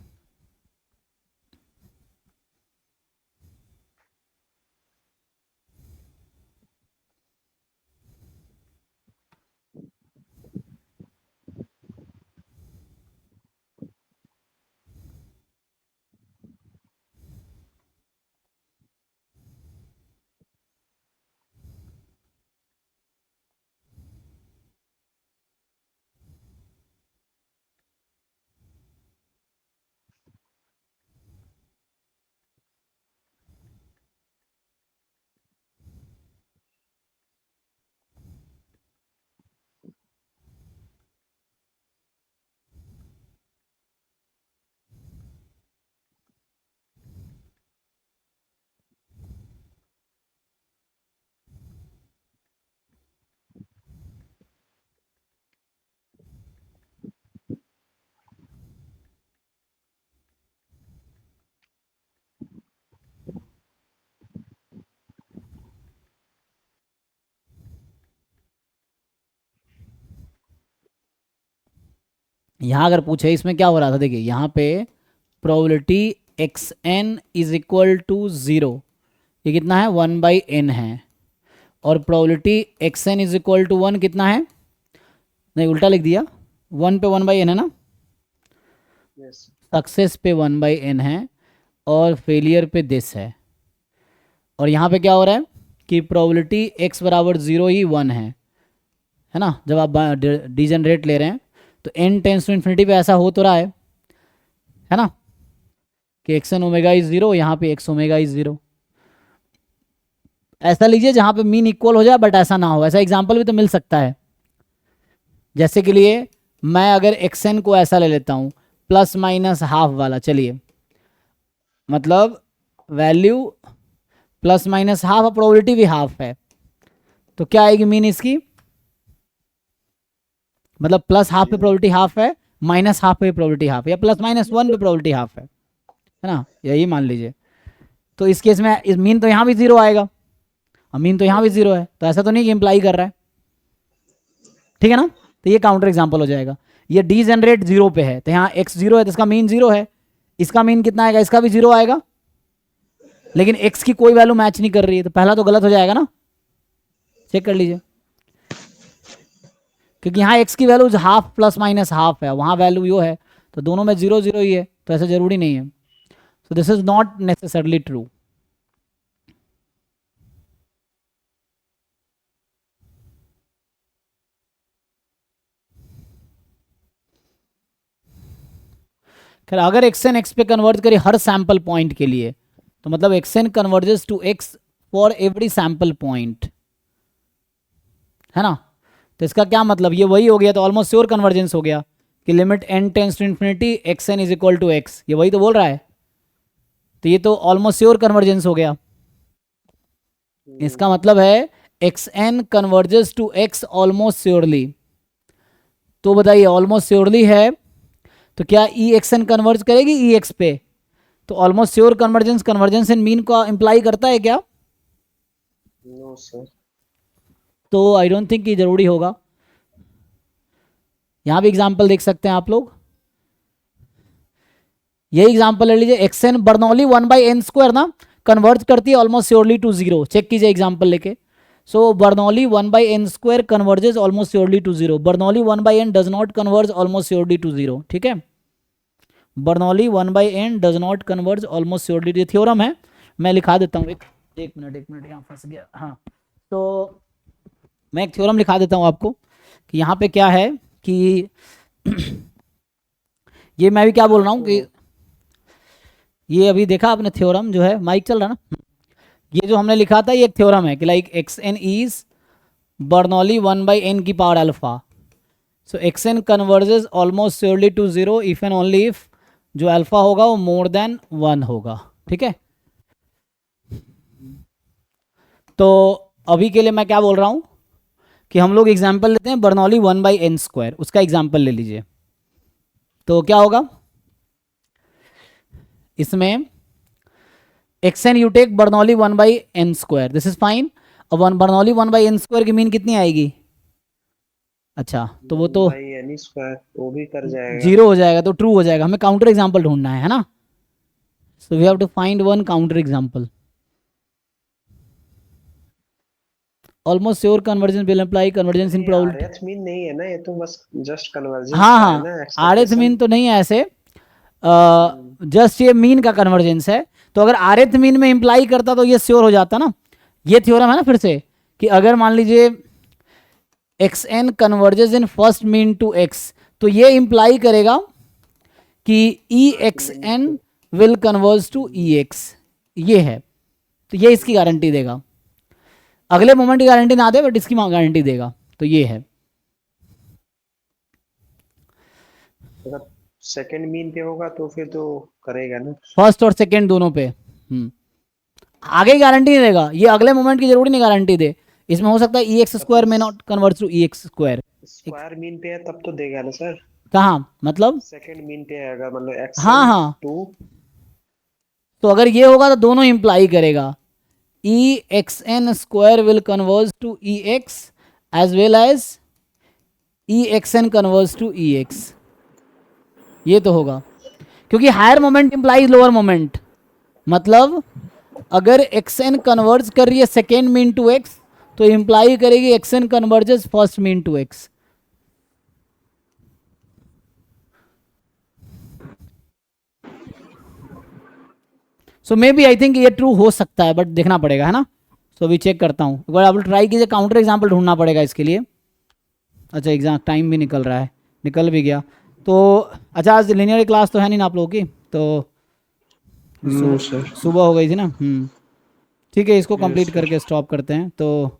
Speaker 1: यहाँ अगर पूछे इसमें क्या हो रहा था, देखिए यहाँ पे probability x n is equal to 0, ये कितना है 1/n है, और probability x n is equal to 1 कितना है नहीं उल्टा लिख दिया, 1 पे 1/n है ना,
Speaker 2: यस
Speaker 1: सक्सेस पे 1/n है और फेलियर पे दिस है। और यहाँ पे क्या हो रहा है कि प्रोबेबिलिटी x बराबर 0 ही 1 है ना, जब आप डिजनरेट ले रहे हैं तो n टेंस टू इन्फिनिटी पे ऐसा हो तो रहा है ना, कि xn ओमेगा इज 0, यहाँ पे x ओमेगा इज 0। ऐसा लीजिए जहाँ पे मीन इक्वल हो जाए बट ऐसा ना हो, ऐसा एग्जाम्पल भी तो मिल सकता है। जैसे के लिए मैं अगर xn को ऐसा ले लेता हूँ प्लस माइनस हाफ वाला, चलिए मतलब वैल्यू प्लस माइनस हाफ और प्रोबेबिलिटी भी हाफ है, तो क्या आएगी मीन इसकी, मतलब प्लस हाफ पे प्रोबेबिलिटी हाफ है, माइनस हाफ पे प्रोबेबिलिटी हाफ है, या प्लस माइनस 1 पे प्रोबेबिलिटी हाफ है ना, यही मान लीजिए। तो इस केस में इस मीन तो यहाँ भी 0 आएगा और मीन तो यहाँ भी 0 है, तो ऐसा तो नहीं कि इम्प्लाई कर रहा है, ठीक है ना। तो ये काउंटर एग्जाम्पल हो जाएगा। ये डी जनरेट 0 पे है, तो यहाँ x 0 है तो इसका मीन 0 है, इसका मीन कितना आएगा, इसका भी 0 आएगा, लेकिन x की कोई वैल्यू मैच नहीं कर रही है, तो पहला तो गलत हो जाएगा ना, चेक कर लीजिए, क्योंकि यहाँ x की value half plus minus half है, वहाँ वैल्यू यो है, तो दोनों में 0 0 ही है, तो ऐसा जरूरी नहीं है। So this is not necessarily true. खैर अगर xn x पे कन्वर्ट करे हर सैंपल पॉइंट के लिए, तो मतलब xn converges to x for every sample point, है ना। तो इसका क्या मतलब, ये वही हो गया, तो ऑलमोस्ट श्योर कन्वर्जेंस हो गया कि limit n tends to infinity xn is equal to x, ये वही तो बोल रहा है, तो ये तो ऑलमोस्ट श्योर कन्वर्जेंस हो गया। इसका मतलब है xn converges to x almost surely. तो बताइए ऑलमोस्ट श्योरली है तो क्या exn कन्वर्ज करेगी ex पे, तो almost sure convergence in mean को इंप्लाई करता है क्या,
Speaker 2: नो सर।
Speaker 1: तो आई डोंट थिंक ये जरूरी होगा। यहां भी एग्जांपल देख सकते हैं आप लोग, यही एग्जांपल ले लीजिए, xn बर्नौली 1/n² ना कन्वर्ज करती है ऑलमोस्ट श्योरली टू 0, चेक कीजिए एग्जांपल लेके। So Bernoulli 1/n² converges almost surely to 0, Bernoulli 1/n does not converge almost surely to 0, ठीक है। Bernoulli 1/n does not converge almost surely, ये theorem है, मैं लिखा देता हूँ, एक मिनट यहाँ फंस गया, हाँ तो मैं एक थ्योरम लिखा देता हूँ आपको कि यहाँ पे क्या है कि ये मैं भी क्या बोल रहा हूँ कि ये अभी देखा आपने थ्योरम जो है, माइक चल रहा ना, ये जो हमने लिखा था ये एक थ्योरम है कि like xn is Bernoulli 1/n की power alpha, so xn converges almost surely to 0 if and only if जो अल्फा होगा वो मोर देन 1 होगा, ठीक है। तो अभी के लिए मैं क्या बोल रहा हूँ कि हम लोग एग्जाम्पल लेते हैं बर्नौली 1/n², उसका एग्जाम्पल ले लीजिए, तो क्या होगा इसमें xn you take Bernoulli 1/n², this is fine. अब बर्नौली 1/n² की मीन कितनी आएगी, अच्छा तो वो तो
Speaker 2: भाई एनी स्क्वायर वो भी कर जाएगा,
Speaker 1: 0 हो जाएगा, तो ट्रू हो जाएगा, हमें काउंटर एग्जाम्पल ढूंढना है ना, so we have to find one counter example. Almost sure convergence will imply convergence in probability,
Speaker 2: rth mean नहीं है ना, ये तो बस जस्ट कन्वर्जेंस
Speaker 1: हाँ
Speaker 2: का है ना,
Speaker 1: हाँ आरएथ
Speaker 2: expectation।
Speaker 1: मीन तो नहीं है ऐसे, जस्ट ये मीन का कन्वर्जेंस है, तो अगर आरएथ मीन में इंप्लाई करता तो ये श्योर हो जाता ना। ये थ्योरम है ना फिर से कि अगर मान लीजिए xn converges in first mean to x, तो ये इंप्लाई करेगा कि exn will converge to ex, ये है, तो ये इसकी गारंटी देगा, अगले मोमेंट की गारंटी ना दे बट इसकी गारंटी देगा, तो ये है।
Speaker 2: अगर सेकंड मीन पे होगा तो फिर तो करेगा ना,
Speaker 1: फर्स्ट और सेकंड दोनों पे, आगे गारंटी नहीं देगा, ये अगले मोमेंट की जरूरी नहीं गारंटी दे, इसमें हो सकता है ex² में not convert to ex²।
Speaker 2: Square mean पे है तब तो देगा ना सर,
Speaker 1: कहाँ मतलब,
Speaker 2: सेकंड मीन पे है अगर मतलब x
Speaker 1: हाँ हाँ,
Speaker 2: 2,
Speaker 1: तो अगर ये होगा तो दोनों इंप्लाई करेगा, exn² will converge to ex as well as exn converge to ex, ये तो होगा, क्योंकि higher moment implies lower moment, मतलब अगर xn कन्वर्ज कर रही है सेकेंड मीन टू x तो इंप्लाई करेगी xn converges first mean to x, so may be I think ये ट्रू हो सकता है, बट देखना पड़ेगा, है ना। सो अभी चेक करता हूँ, एक बार आप ट्राई कीजिए, काउंटर एग्जाम्पल ढूंढना पड़ेगा इसके लिए। अच्छा एग्जाम टाइम भी निकल रहा है, निकल भी गया तो। अच्छा आज लिनियर क्लास तो है नहीं ना आप लोगों की, तो
Speaker 2: सर।
Speaker 1: सुबह हो गई थी ना। ठीक है, इसको कंप्लीट
Speaker 2: सर।
Speaker 1: करके स्टॉप करते हैं तो।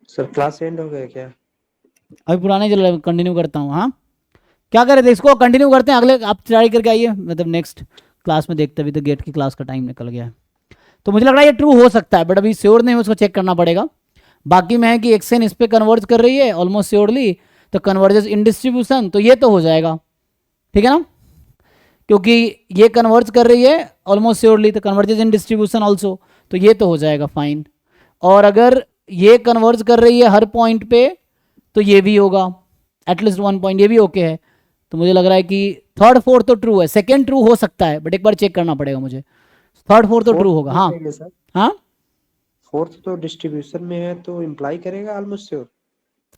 Speaker 2: सर क्लास एंड हो गया क्या?
Speaker 1: अभी पुराने चल रहे, कंटिन्यू करता हूँ। हाँ क्या करें थे, इसको कंटिन्यू करते हैं, अगले आप ट्राई करके आइए, मतलब नेक्स्ट क्लास में देखते। अभी तो गेट की क्लास का टाइम निकल गया है, तो मुझे लग रहा है ये ट्रू हो सकता है, बट अभी श्योर नहीं, उसको चेक करना पड़ेगा। बाकी में है कि एक्सेन इस पे कन्वर्ज कर रही है ऑलमोस्ट श्योरली, तो कन्वर्जेस इन डिस्ट्रीब्यूशन, तो ये तो हो जाएगा, ठीक है ना, क्योंकि ये कन्वर्ज कर रही है ऑलमोस्ट श्योरली, तो कन्वर्जेस इन डिस्ट्रीब्यूशन ऑल्सो, तो ये तो हो जाएगा फाइन। और अगर ये कन्वर्ज कर रही है हर पॉइंट पे, तो ये भी होगा एटलीस्ट 1 पॉइंट, ये भी ओके है। तो मुझे लग रहा है कि थर्ड फोर्थ तो ट्रू है, सेकेंड ट्रू हो सकता है, बट एक बार चेक करना पड़ेगा मुझे। थर्ड फोर्थ तो ट्रू होगा। हाँ हाँ,
Speaker 2: फोर्थ तो डिस्ट्रीब्यूशन में है तो इम्प्लाई करेगा ऑलमोस्ट श्योर।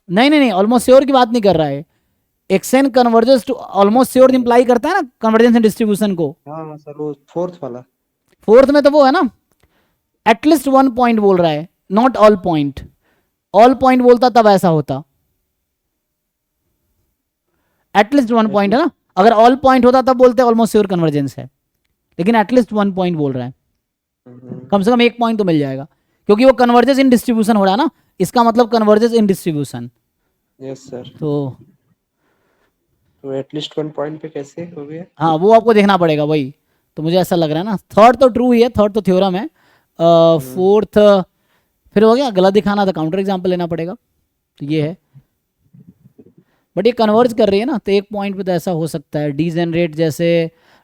Speaker 1: नहीं नहीं नहीं, ऑलमोस्ट श्योर की बात नहीं कर रहा है। X n converges to almost sure imply करता है ना कन्वर्जेंस एंड डिस्ट्रीब्यूशन को।
Speaker 2: हाँ सर, वो फोर्थ वाला।
Speaker 1: फोर्थ में तो वो है ना, एटलीस्ट 1 पॉइंट बोल रहा है, not all point. All point बोलता तब ऐसा होता, एटलीस्ट 1 पॉइंट है ना। अगर ऑल पॉइंट होता तब बोलते ऑलमोस्ट श्योर कन्वर्जेंस है, लेकिन एटलीस्ट 1 पॉइंट बोल रहा है, कम से कम 1 पॉइंट तो मिल जाएगा, क्योंकि वो कन्वर्जेस इन डिस्ट्रीब्यूशन हो रहा है ना, इसका मतलब कन्वर्जेस इन डिस्ट्रीब्यूशन।
Speaker 2: Yes sir.
Speaker 1: तो
Speaker 2: एटलीस्ट 1 पॉइंट पे कैसे हो गया?
Speaker 1: हाँ वो आपको देखना पड़ेगा वही, तो मुझे ऐसा लग रहा है ना। थर्ड तो ट्रू ही है, थर्ड तो थ्योरम है। फोर्थ फिर हो गया, गलत दिखाना था, काउंटर एग्जाम्पल लेना पड़ेगा, तो ये है। बट ये कन्वर्ज कर रही है ना, तो 1 पॉइंट पे तो ऐसा हो सकता है। डी जनरेट जैसे,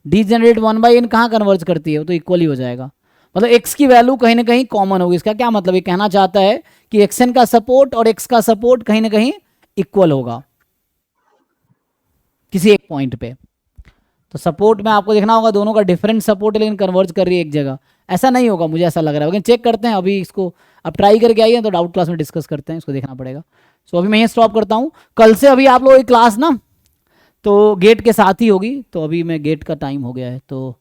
Speaker 1: डी जनरेट 1/n कहाँ कन्वर्ज करती है, वो तो इक्वल ही हो जाएगा, मतलब x की वैल्यू कहीं ना कहीं कॉमन होगी। इसका क्या मतलब, ये कहना चाहता है कि xn का सपोर्ट और x का सपोर्ट कहीं ना कहीं इक्वल होगा किसी एक पॉइंट पे। तो सपोर्ट में आपको देखना होगा दोनों का डिफरेंट सपोर्ट है, लेकिन कन्वर्ज कर रही है एक जगह, ऐसा नहीं होगा मुझे ऐसा लग रहा है, लेकिन चेक करते हैं अभी इसको। अब ट्राई करके आइए तो डाउट क्लास में डिस्कस करते हैं, इसको देखना पड़ेगा। सो अभी मैं ये स्टॉप करता हूँ, कल से अभी आप लोगों की क्लास ना तो गेट के साथ ही होगी, तो अभी मैं गेट का टाइम हो गया है, तो